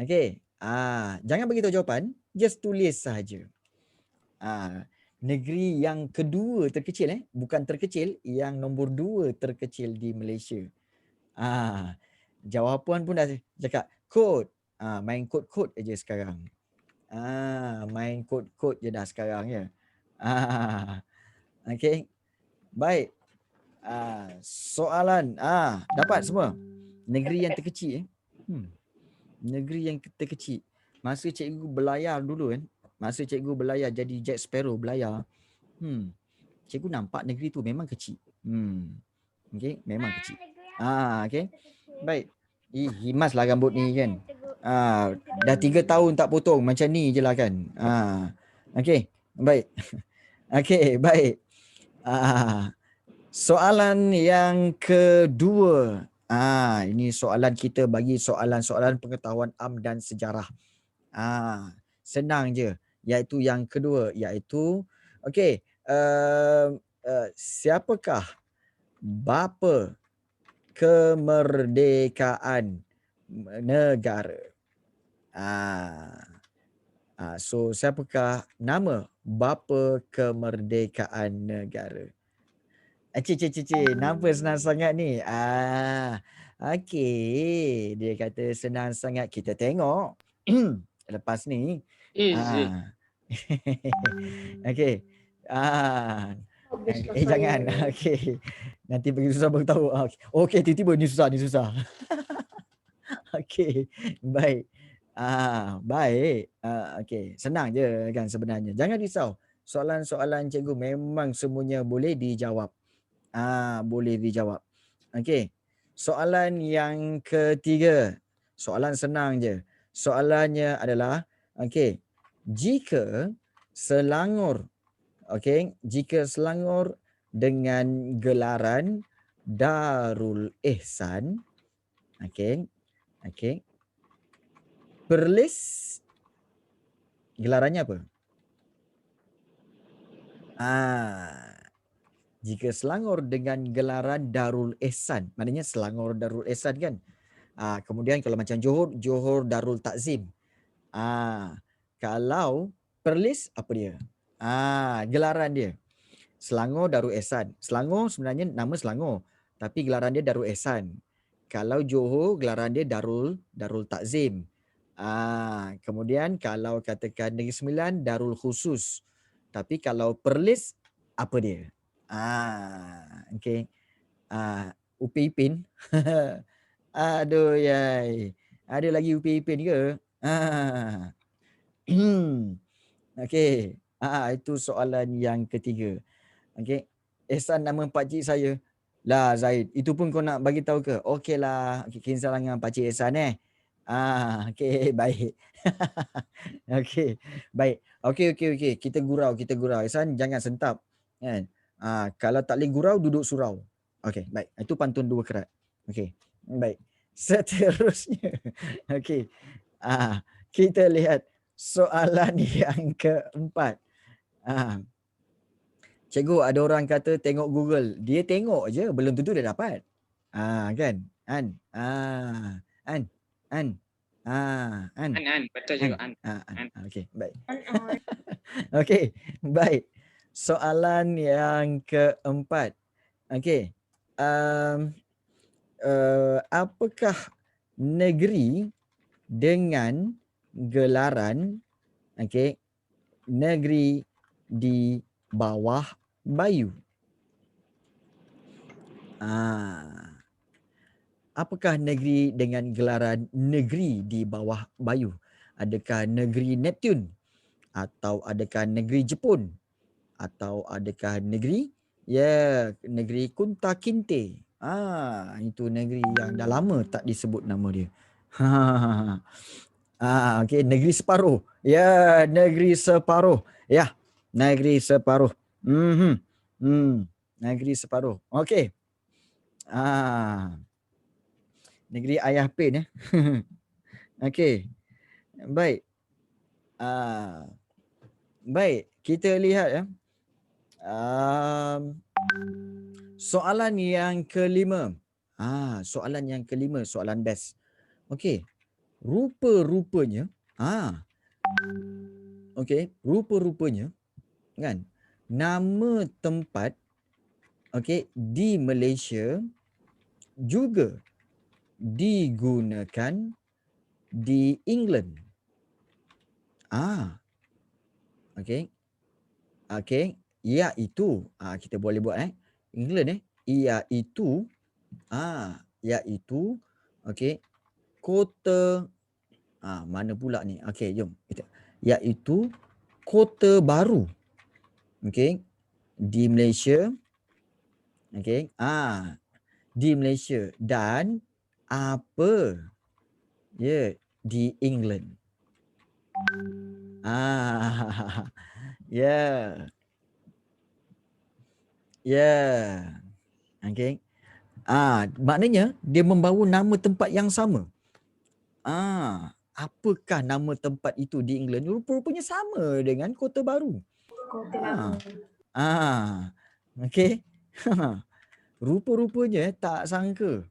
Okey. Jangan bagi tahu jawapan, just tulis sahaja. Negeri yang kedua terkecil bukan terkecil, yang nombor 2 terkecil di Malaysia. Jawapan pun dah cakap kod. Main kod-kod aja sekarang. Main kod-kod je dah sekarang ya. Okey. Baik. Soalan. Dapat semua. Negeri yang terkecil Negeri yang terkecil. Masa cikgu berlayar dulu masa cikgu berlayar jadi Jack Sparrow berlayar. Cikgu nampak negeri tu memang kecil. Okey, memang kecil. Okey. Baik. Himas lah rambut ni kan. Dah 3 tahun tak potong macam ni je lah kan. Okey. Baik. Okey, baik. Soalan yang kedua. Ini soalan kita bagi soalan-soalan pengetahuan am dan sejarah. Senang je. Iaitu yang kedua. Iaitu, okey. Siapakah bapa kemerdekaan negara? So, siapakah nama bapa kemerdekaan negara? Nampak senang sangat ni. Okey. Dia kata senang sangat. Kita tengok. Lepas ni. Easy. Okey. Jangan. Okey. Nanti bagi susah baru tahu. Okey, tiba-tiba ni susah. Okey. Baik. Baik. Okey. Senang je kan sebenarnya. Jangan risau. Soalan-soalan cikgu memang semuanya boleh dijawab. Boleh dijawab. Okey. Soalan yang ketiga. Soalan senang je. Soalannya adalah, okey, jika Selangor, okey, jika Selangor dengan gelaran Darul Ihsan, okey, Perlis gelarannya apa? Jika Selangor dengan gelaran Darul Ihsan, maknanya Selangor Darul Ihsan kan. Kemudian kalau macam Johor Darul Takzim. Kalau Perlis apa dia? Gelaran dia. Selangor Darul Ihsan. Selangor sebenarnya nama Selangor, tapi gelaran dia Darul Ihsan. Kalau Johor gelaran dia Darul Takzim. Kemudian kalau katakan Negeri Sembilan Darul Khusus. Tapi kalau Perlis apa dia? Okey. Upin Ipin. Aduh yai. Ada lagi Upin Ipin ke? Okey. Itu soalan yang ketiga. Okey. Ihsan nama pakcik saya. Lah Zaid, itu pun kau nak bagi tahu ke? Okeylah. Okey, kisah dengan pakcik Ihsan okey, baik. Okey, baik. Okey. Kita gurau. Ihsan jangan sentap. Kan? Kalau tak boleh gurau, duduk surau. Okey, baik. Itu pantun 2 kerat. Okey, baik. Seterusnya. Okey. Kita lihat soalan yang keempat. Cikgu, ada orang kata tengok Google. Dia tengok je, belum tentu dia dapat. Kan? An. Betul juga. Okey, baik. Okey, baik. Soalan yang keempat. Okey. Apakah negeri dengan gelaran negeri di bawah Bayu? Apakah negeri dengan gelaran negeri di bawah bayu? Adakah negeri Neptun? Atau adakah negeri Jepun? Atau adakah negeri negeri Kunta Kinte? Itu negeri yang dah lama tak disebut nama dia. Okey, negeri separuh. Ya, negeri separuh. Ya, negeri separuh. Negeri separuh. Okey. Negeri ayah Pin ya. Okey. Baik. Baik, kita lihat ya. Soalan yang kelima. Soalan yang kelima, soalan best. Okey. Rupa-rupanya, rupa-rupanya kan nama tempat di Malaysia juga digunakan di England. Iaitu kita boleh buat England iaitu kota mana pula ni? Okey, jom kita. Iaitu Kota Baru. Di Malaysia. Di Malaysia dan apa? Di England. Maknanya dia membawa nama tempat yang sama. Apakah nama tempat itu di England? Rupa-rupanya sama dengan Kota Baru. Kota Lama. Okey. Rupa-rupanya tak sangka.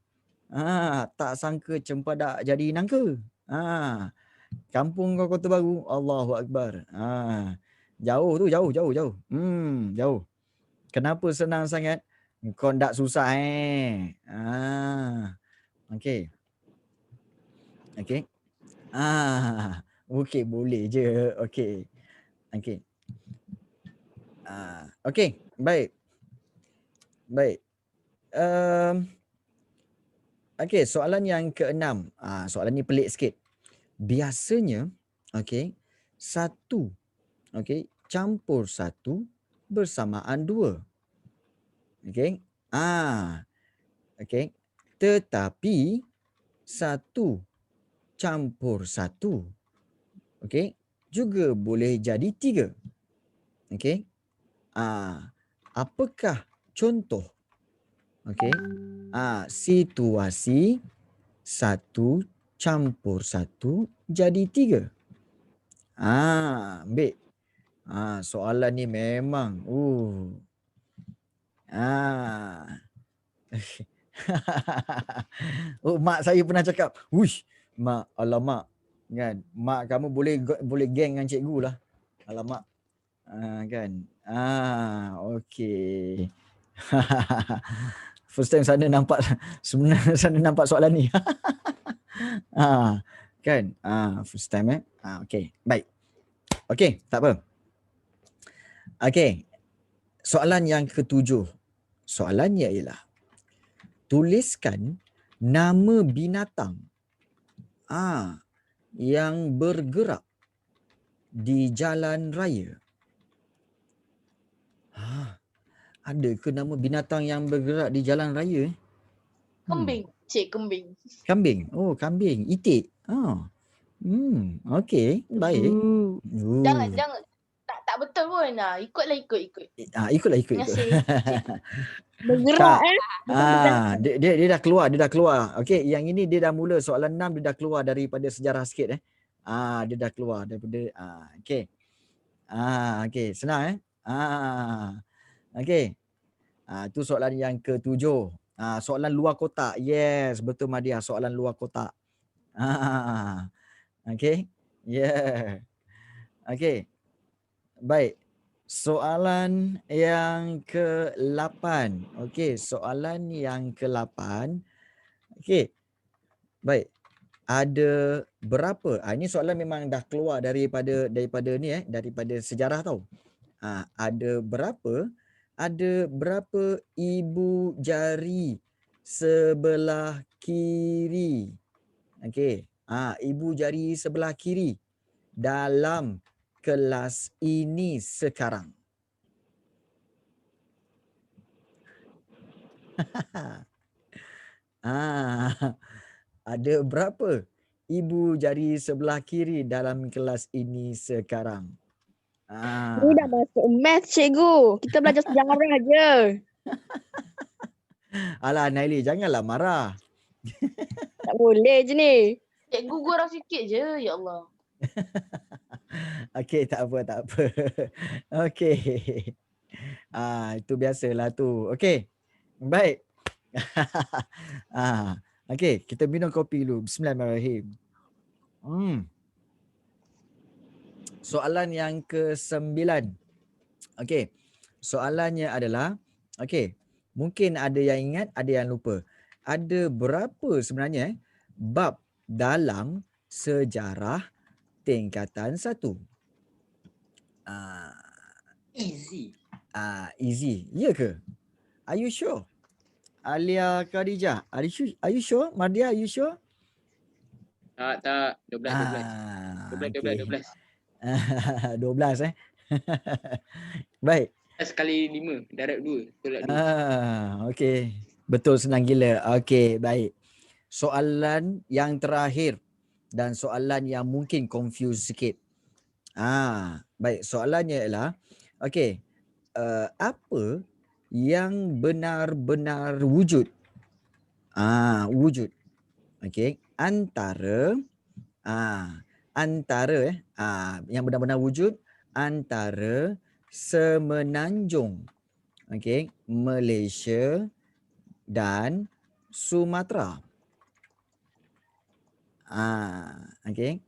Tak sangka cempedak jadi nangka. Kampung kau Kota Baru. Allahu Akbar. Jauh tu, jauh. Jauh. Kenapa senang sangat? Kau tak susah Okey. Okey, boleh je. Okey. Okey, baik. Okey, soalan yang keenam. Soalan ni pelik sikit. Biasanya, satu, campur satu bersamaan dua. Tetapi satu campur satu, juga boleh jadi tiga. Apakah contoh? Situasi satu campur satu jadi tiga. Ambil. Soalan ni memang mak saya pernah cakap, "Wush, mak, alamak." Kan? Mak kamu boleh geng dengan cikgu lah. Alamak. Kan? Okey. First time sana nampak soalan ni. Kan? First time okey, baik. Okey, tak apa. Okey. Soalan yang ketujuh. Soalannya ialah tuliskan nama binatang yang bergerak di jalan raya. Ada ke nama binatang yang bergerak di jalan raya? Kambing. Cik, kambing. Kambing. Oh, kambing. Itik. Okey, baik. Jangan. Tak betul pun. Ikutlah. Ikutlah. Terima kasih. Bergerak Dia dah keluar. Okey, yang ini dia dah mula soalan 6 dia dah keluar daripada sejarah sikit dia dah keluar daripada okey. Okey, senang okey. Itu soalan yang ketujuh. Soalan luar kotak. Yes, betul Madia, soalan luar kotak. Okey. Okey. Baik. Soalan yang ke-8. Okey, soalan yang ke-8. Okey. Baik. Ada berapa? Ini soalan memang dah keluar daripada ni daripada sejarah tau. Ada berapa ibu jari sebelah kiri. Okey. Ibu jari sebelah kiri dalam kelas ini sekarang. Ada berapa ibu jari sebelah kiri dalam kelas ini sekarang? Ni dah masuk math cikgu. Kita belajar sejarah je. Alah Naili, janganlah marah. Tak boleh je ni. Cikgu gurau sikit je. Ya Allah. Okey, tak apa. Okey. Itu biasalah tu. Okey. Baik. Okey, kita minum kopi dulu. Bismillahirrahmanirrahim. Soalan yang ke-9. Okey. Soalannya adalah, okey, mungkin ada yang ingat, ada yang lupa. Ada berapa sebenarnya bab dalam sejarah tingkatan 1? Easy. Easy. Ya ke? Are you sure? Alia Khadijah, are you sure? Mardia, are you sure? Tak. 12. Okey. 12. 12 Baik. Sekali 5. Darab 2. Tolak 2. Okey. Betul, senang gila. Okey, baik. Soalan yang terakhir dan soalan yang mungkin confuse sikit. Baik, soalannya ialah, okey, apa yang benar-benar wujud? Wujud. Okey, antara yang benar-benar wujud antara semenanjung, okey, Malaysia dan Sumatera. Okey.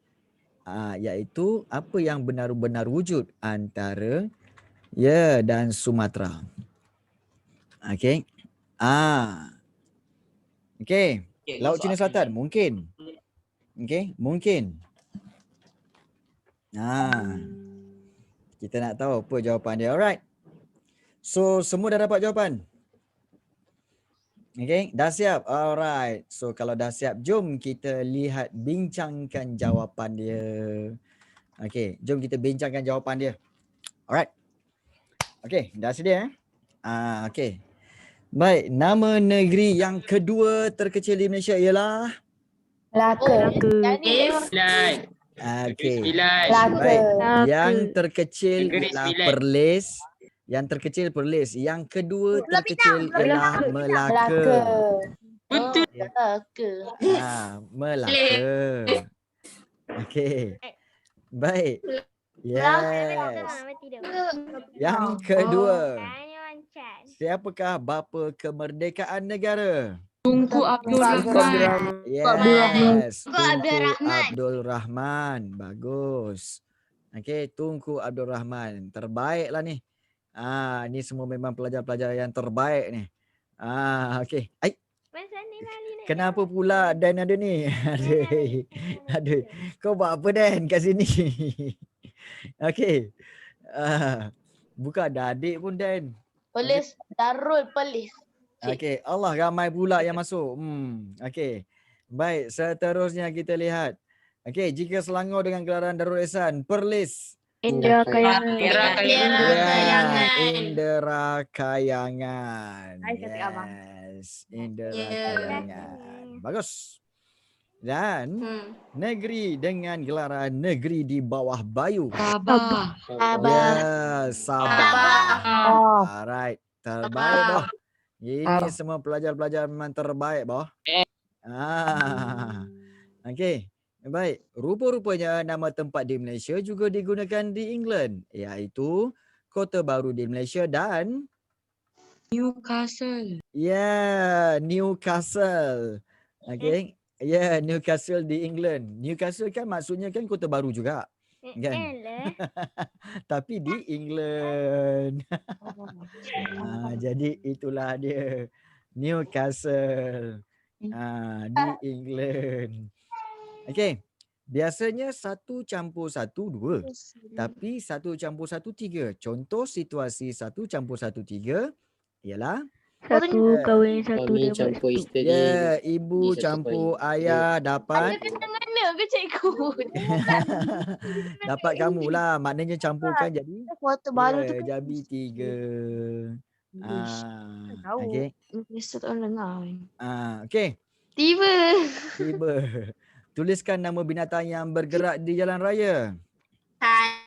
Iaitu apa yang benar-benar wujud antara dan Sumatera. Okey. Okey. Laut Cina Selatan mungkin. Okey, mungkin. Kita nak tahu apa jawapan dia. Alright. So semua dah dapat jawapan? Okay, dah siap? Alright. So kalau dah siap, jom kita lihat bincangkan jawapan dia. Okay, jom kita bincangkan jawapan dia. Alright. Okay, dah sedia? Okay. Baik, nama negeri yang kedua terkecil di Malaysia ialah? Melaka. Okay. Sembilan. Baik, yang terkecil Negeri ialah Sembilan. Perlis. Yang terkecil Perlis. Yang kedua terkecil ialah Melaka. Betul. Melaka. Melaka. Okey. Baik. Yes. Yang kedua. Siapakah bapa kemerdekaan negara? Tunku Abdul Rahman. Yes. Tunku Abdul Rahman. Abdul Rahman. Bagus. Okey, Tunku Abdul Rahman. Terbaiklah ni. Ni semua memang pelajar-pelajar yang terbaik ni. Okey. Kenapa pula Dan ada ni? Aduh. Kau buat apa Dan kat sini? Okey. Bukan ada adik pun Dan. Polis. Darul Polis. Okey. Allah, ramai pula yang masuk. Okey. Baik, seterusnya kita lihat. Okey, jika Selangor dengan gelaran Darul Ihsan, Perlis. Indra Kayangan. Indra Kayangan. Yes. Indra Kayangan. Bagus. Dan negeri dengan gelaran negeri di bawah Bayu. Sabah. Ya, Sabah. Alright. Terbaik boh. Ini semua pelajar-pelajar memang terbaik boh. Okey. Baik. Rupa-rupanya nama tempat di Malaysia juga digunakan di England. Iaitu Kota Baru di Malaysia dan Newcastle. ya, Newcastle. Okey. Ya, Newcastle di England. Newcastle kan maksudnya kan Kota Baru juga. Kan? Tapi di England. Jadi itulah dia. Newcastle. Di England. Okey. Biasanya 1+1 2. Tapi 1+1 3. Contoh situasi 1+1 3 ialah Satu kahwin, satu Kami dapat campur satu. isteri. Ya, ibu Ni satu campur poin. ayah Ada dapat kena-mengena ke cikgu? dapat kamu lah. Maknanya campurkan jadi Kuota baru tu kan. jadi 3. Tahu. Okey. Investor tak orang dengar. Okey. Tiba. Tiba. Tuliskan nama binatang yang bergerak di jalan raya.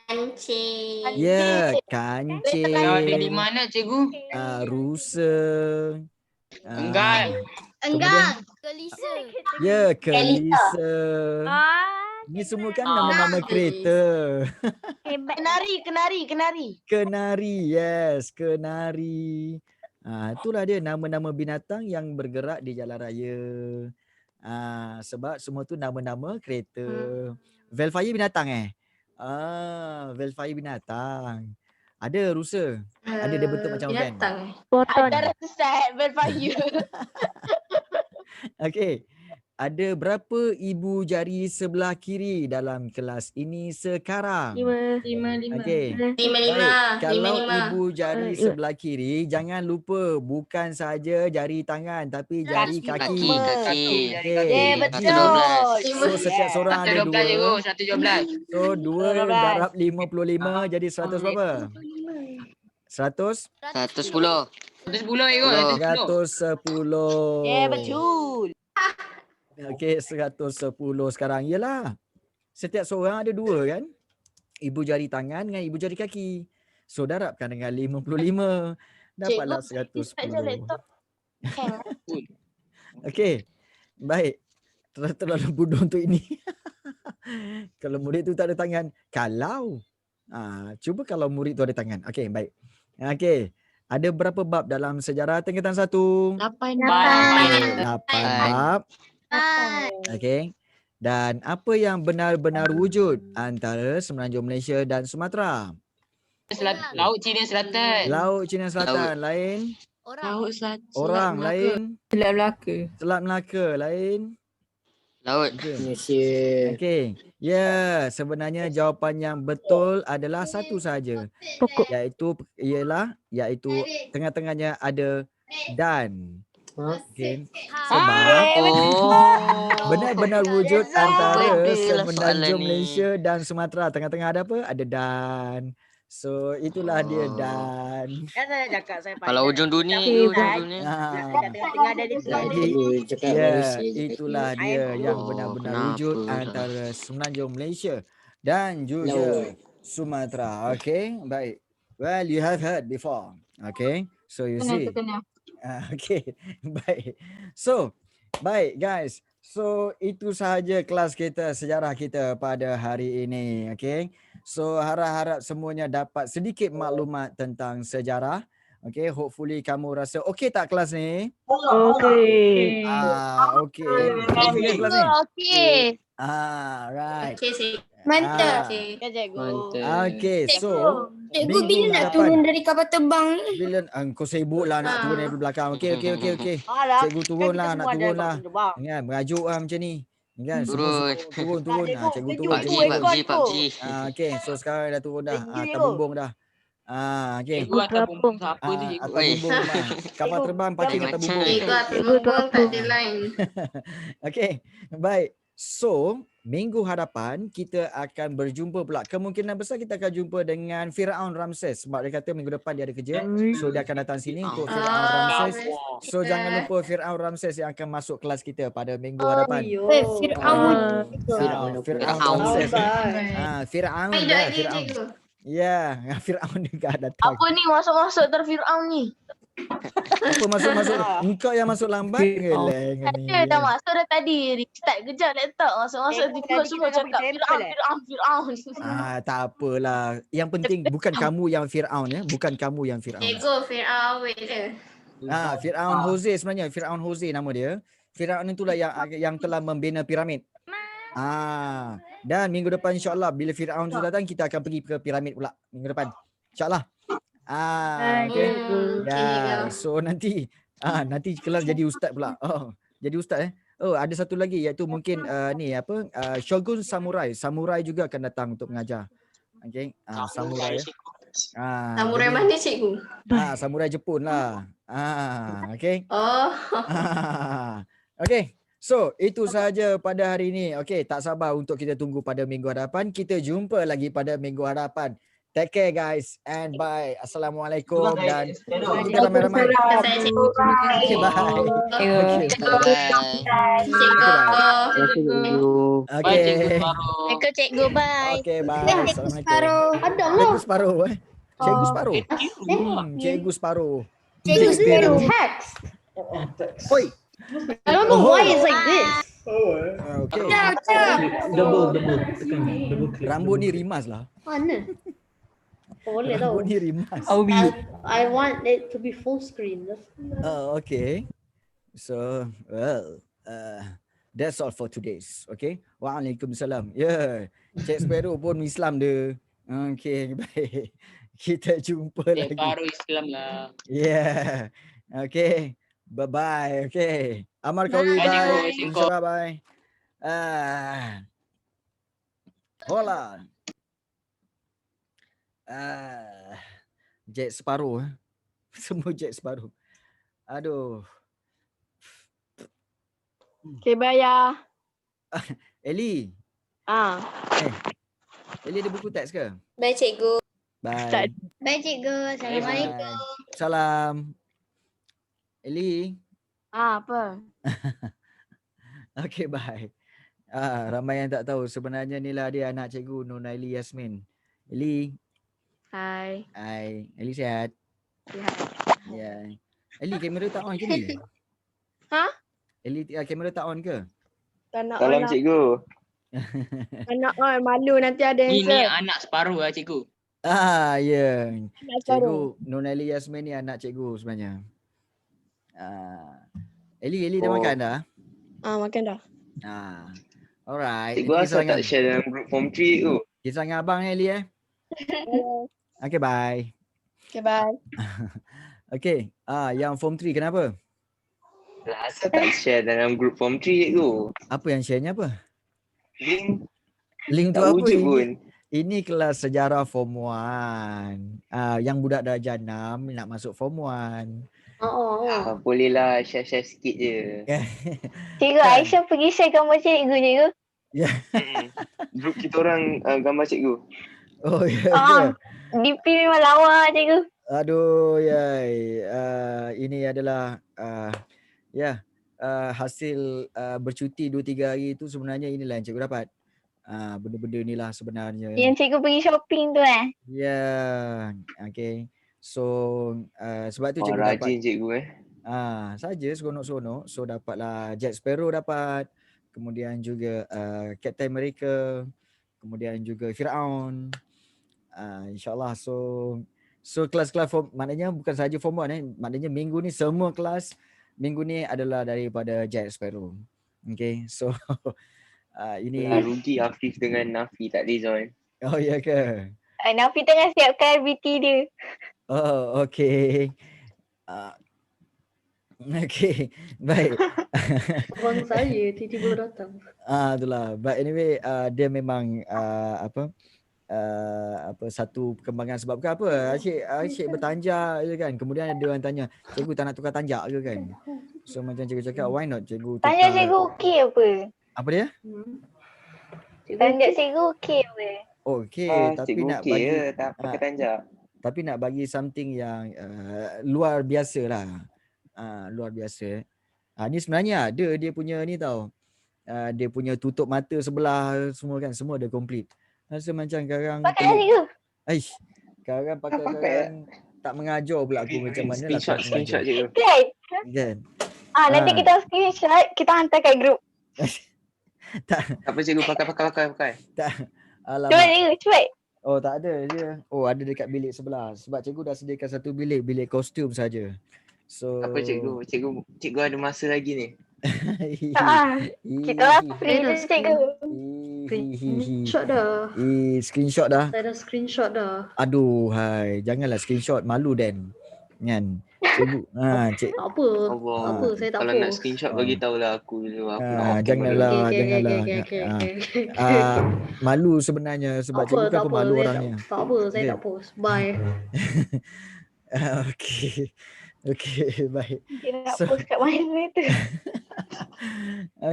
Kancing. Ya, Kalau ada di kancing, mana cikgu? rusa. Enggal. Enggang. Kelisa. Ya, kelisa. Ni semua kan nama-nama kereta. Kenari. Kenari, yes, kenari. Itulah dia nama-nama binatang yang bergerak di jalan raya. Sebab semua tu nama-nama kereta. Velfire binatang Velfire binatang. Ada rusa. Ada dia bentuk macam van. Poton. Ada rasa sad Belfire. Okey. Ada berapa ibu jari sebelah kiri dalam kelas ini sekarang? 5. Okey. Lima. Baik, kalau Lima. ibu jari sebelah kiri, jangan lupa bukan saja jari tangan tapi jari kaki. Kaki. Okey. betul. So setiap seorang ada 112 cikgu. 2. So 2 darab 55 jadi 100 berapa? 100? 110 cikgu. 110. Betul. Okey, 110 sekarang. Yelah. Setiap seorang ada 2 kan? Ibu jari tangan dengan ibu jari kaki. So darabkan dengan 55. Dapatlah 110. Okey. Baik. Terlalu bodoh untuk ini. Kalau murid tu tak ada tangan. Cuba kalau murid tu ada tangan. Okey, baik. Okey. Ada berapa bab dalam sejarah tingkatan 1? 8 bab. Okey. Dan apa yang benar-benar wujud antara Semenanjung Malaysia dan Sumatera? Laut Cina Selatan. Laut Cina Selatan lain. Orang lain. Selat Melaka lain. Laut Malaysia. Okey. Ya, sebenarnya jawapan yang betul adalah satu sahaja. Pokok. Iaitu tengah-tengahnya ada dan. Okey. Benar-benar wujud antara Semenanjung Malaysia dan Sumatera. Tengah-tengah ada apa? Ada dan. So itulah dia dan. Kan saya cakap saya Kalau ujung dunia tengah ada di Jadi, itulah dia yang benar-benar wujud antara Semenanjung Malaysia dan juga Sumatera. Okay, baik. Well, you have heard before. Okay, so you see. Okay, baik. So, baik guys. So, itu sahaja kelas kita, sejarah kita pada hari ini. Okay. So, harap-harap semuanya dapat sedikit maklumat tentang sejarah. Okay, hopefully kamu rasa okay tak kelas ni? Okey. Okay. Okay ke kelas ni? Okey. Right. Mantap. Okay, so Cikgu bila nak turun dari kapal terbang ni? bila kau sibuk lah nak turun dari belakang. Okey. Cikgu turun lah, nak turun lah. Ingat merajuk lah macam ni. Ingat semua turun. Cikgu turun. PUBG. Okey, so sekarang dah turun dah. Atas bumbung dah. Okey. Cikgu atas bumbung apa tu cikgu? Atas bumbung lah. Kapal terbang pakai atas bumbung. Tak ada lain. Okey, baik. So, minggu hadapan kita akan berjumpa pula. Kemungkinan besar kita akan jumpa dengan Firaun Ramses. Sebab dia kata minggu depan dia ada kerja. So, dia akan datang sini untuk Firaun Ramses. So, jangan lupa Firaun Ramses yang akan masuk kelas kita pada minggu hadapan. Firaun Ramses. Firaun dah, Firaun. Ya, Firaun juga datang. Apa ni masuk-masuk Fir'aun ni? Apa masuk-masuk? Engkau yang masuk lambat ke ni? Ada dah masuk dah tadi. Restart kejap laptop. Masuk-masuk tiba semua cakap Fir'aun. Tak apalah. Yang penting bukan kamu yang Firaun ya. Bukan kamu yang Firaun. Firaun je. Firaun Jose sebenarnya. Firaun Jose nama dia. Firaun itulah yang telah membina piramid. Dan minggu depan insya-Allah bila Firaun tu datang kita akan pergi ke piramid pula minggu depan. Insya-Allah. Okay. So nanti kelas jadi ustaz pula. Jadi ustaz ada satu lagi iaitu mungkin Shogun Samurai. Samurai juga akan datang untuk mengajar. Okey. Samurai. Samurai mana cikgu? Samurai Jepun lah. Okay. Oh. Okay. So, itu sahaja pada hari ini. Okay, tak sabar untuk kita tunggu pada minggu hadapan. Kita jumpa lagi pada minggu hadapan. Take care guys and bye. Assalamualaikum dan tepuk kita ramai-ramai. Terima kasih cikgu. Terima kasih. Okay, bye. Okay. Bye. Cikgu. Bye Okay. Cikgu Separuh. Assalamualaikum cikgu, bye. Okay, bye. Cikgu Assalamualaikum. separuh. Ada lah. Cikgu separuh. Cikgu Oh. separuh. Cikgu separuh. Cikgu separuh. Text. Oi. I don't know why it's like this. Okay. Double tekan double click. Rambut ni rimas lah. Mana? Boleh tau. Rambut ni rimas. I want it to be full screen. Okay. So, well, that's all for today's. Okay. Waalaikumsalam. Ya, Cik Sparrow pun Islam dia. Okay, baik. Kita jumpa lagi. Separuh Islam lah. Yeah. Okay. Bye-bye. Okay. Amal kawi Bye, cikgu. bye. Cikgu. InsyaAllah bye. Hola. Jet separuh. Semua jet separuh. Aduh. Okay, bye ya. Eli. Eli ada buku teks ke? Bye cikgu. Bye. Tak. Bye cikgu. Assalamualaikum. Salam. Eli. Apa? Okay, bye. Ramai yang tak tahu sebenarnya ni lah dia anak cikgu Nunaili Yasmin. Eli. Hai. Hai. Eli sihat? Sihat. Ya. Eli kamera tak on ke ni? Ha? Eli kamera tak on ke? Tak nak Salam on. cikgu. Tak nak on. Malu nanti ada yang Ini anak separuh lah cikgu. Ya. Nak Cikgu Nunaili Yasmin ni anak cikgu sebenarnya. Eli dah Oh. makan dah? makan dah. Alright. Cikgu asal tak share dalam group form 3 tu. Kisah dengan abang ni Eli Okay, bye. Okay, bye. Okay. Yang form 3 kenapa? Lah asal tak share dalam group form 3 cikgu. Apa yang share-nya apa? Link Link tu tak apa? wujud pun. Ini kelas sejarah form 1. Yang budak darjah 6 nak masuk form 1. Boleh lah share-share sikit je. Cikgu, Kan? Aisyah pergi share gambar cikgu. Group kita orang gambar cikgu. Oh ya. DP memang lawa cikgu. Aduh yai. Ini adalah hasil bercuti 2-3 hari tu sebenarnya inilah yang cikgu dapat. Benda-benda inilah sebenarnya. Yang cikgu pergi shopping tu Ya. Okay. So sebab tu cikgu dapat. Rajin cikgu Saja seronok-seronok. So dapatlah Jack Sparrow dapat. Kemudian juga Captain America. Kemudian juga Firaun. InsyaAllah. So kelas-kelas form, maknanya bukan sahaja form 1 maknanya minggu ni semua kelas minggu ni adalah daripada Jack Sparrow. Okay. So ini rugi Afif dengan Nafi tak boleh join. Oh ya ke? Nafi tengah siapkan RBT dia. Oh okay. Okay, baik. Abang saya tiba-tiba datang. Itulah. But anyway, dia memang satu perkembangan sebab ke apa? Asyik bertanjak je kan. Kemudian ada orang tanya, cikgu tak nak tukar tanjak ke kan? So macam cikgu cakap, why not cikgu tukar. Tanya cikgu okey apa? Apa dia? Tanjak cikgu okey apa? Okey, tapi Cikgu nak okey bagi je tak pakai tanjak. tapi nak bagi something yang luar biasa lah. Luar biasa. Ni sebenarnya ada dia punya ni tau. Dia punya tutup mata sebelah semua kan, semua dah complete. Rasa macam sekarang Pakai lah cikgu. Aish, sekarang pakai sekarang tak mengajar pula aku macam mana lah Screenshot cikgu. Kan? kan. Nanti kita screenshot, kita hantar kat grup. Tak, Tak apa cikgu pakai. alamak. Cepat cikgu, cepat. Oh tak ada je. Oh ada dekat bilik sebelah. Sebab cikgu dah sediakan satu bilik kostum saja. So Apa cikgu ada masa lagi ni. Kita lah free je cikgu. Screenshot dah. Screenshot dah. Saya dah screenshot dah. Aduh hai, janganlah screenshot, malu Dan. Kan. Cikgu. Cik. Tak apa. Allah. Tak apa, saya tak Kalau apa. nak screenshot bagi tahulah aku dulu. Aku nak off Janganlah, camera. janganlah. Malu sebenarnya sebab Tak apa, cikgu kan tak apa. pemalu Saya orangnya. tak apa, saya Okay. tak post. Bye. Okay. Okey, baik. Dia nak So, post kat mana tu?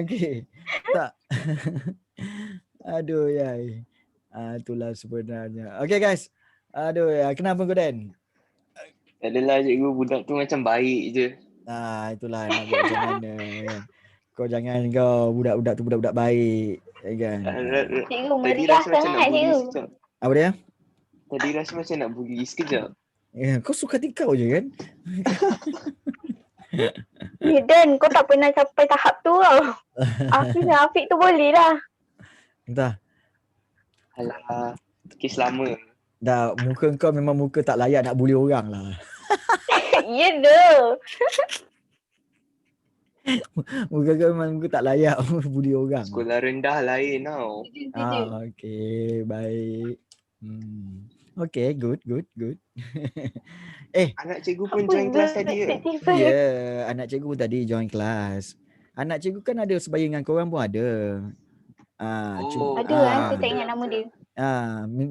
okey. Tak. Aduh, yai. Itulah sebenarnya. Okey guys. Aduh, ya. Kenapa kau Dan? Adalah cikgu, budak tu macam baik je. Itulah nak buat macam mana kan. Kau jangan kau budak-budak tu budak-budak baik kan. Cikgu Tadi meriah rasa macam nak sangat bully cikgu. sekejap. Apa dia? Tadi rasa macam nak bully sekejap. Kau suka hati kau je kan? Dan kau tak pernah sampai tahap tu tau. Afiq dengan Afiq tu boleh lah. Entah. Alah, kes lama. Dah muka kau memang muka tak layak nak bully orang lah. Ya dah. Muka kau memang muka tak layak bully orang. Sekolah rendah lain tau. Okey, baik. Okay, good. Anak cikgu pun join kelas tadi ke? Ya, anak cikgu pun tadi join kelas. Anak cikgu kan ada sebaya dengan korang pun ada. Ada lah, saya tak ingat nama dia.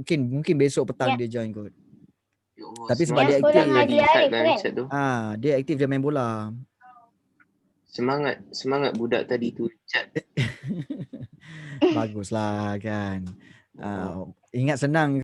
Mungkin besok petang dia join kot. Ya Allah, Tapi sebab semangat dia sekolah aktif. Haji Arif kan? Richard tu. Dia aktif, dia main bola. Semangat budak tadi tu, Richard. Baguslah kan. Ingat senang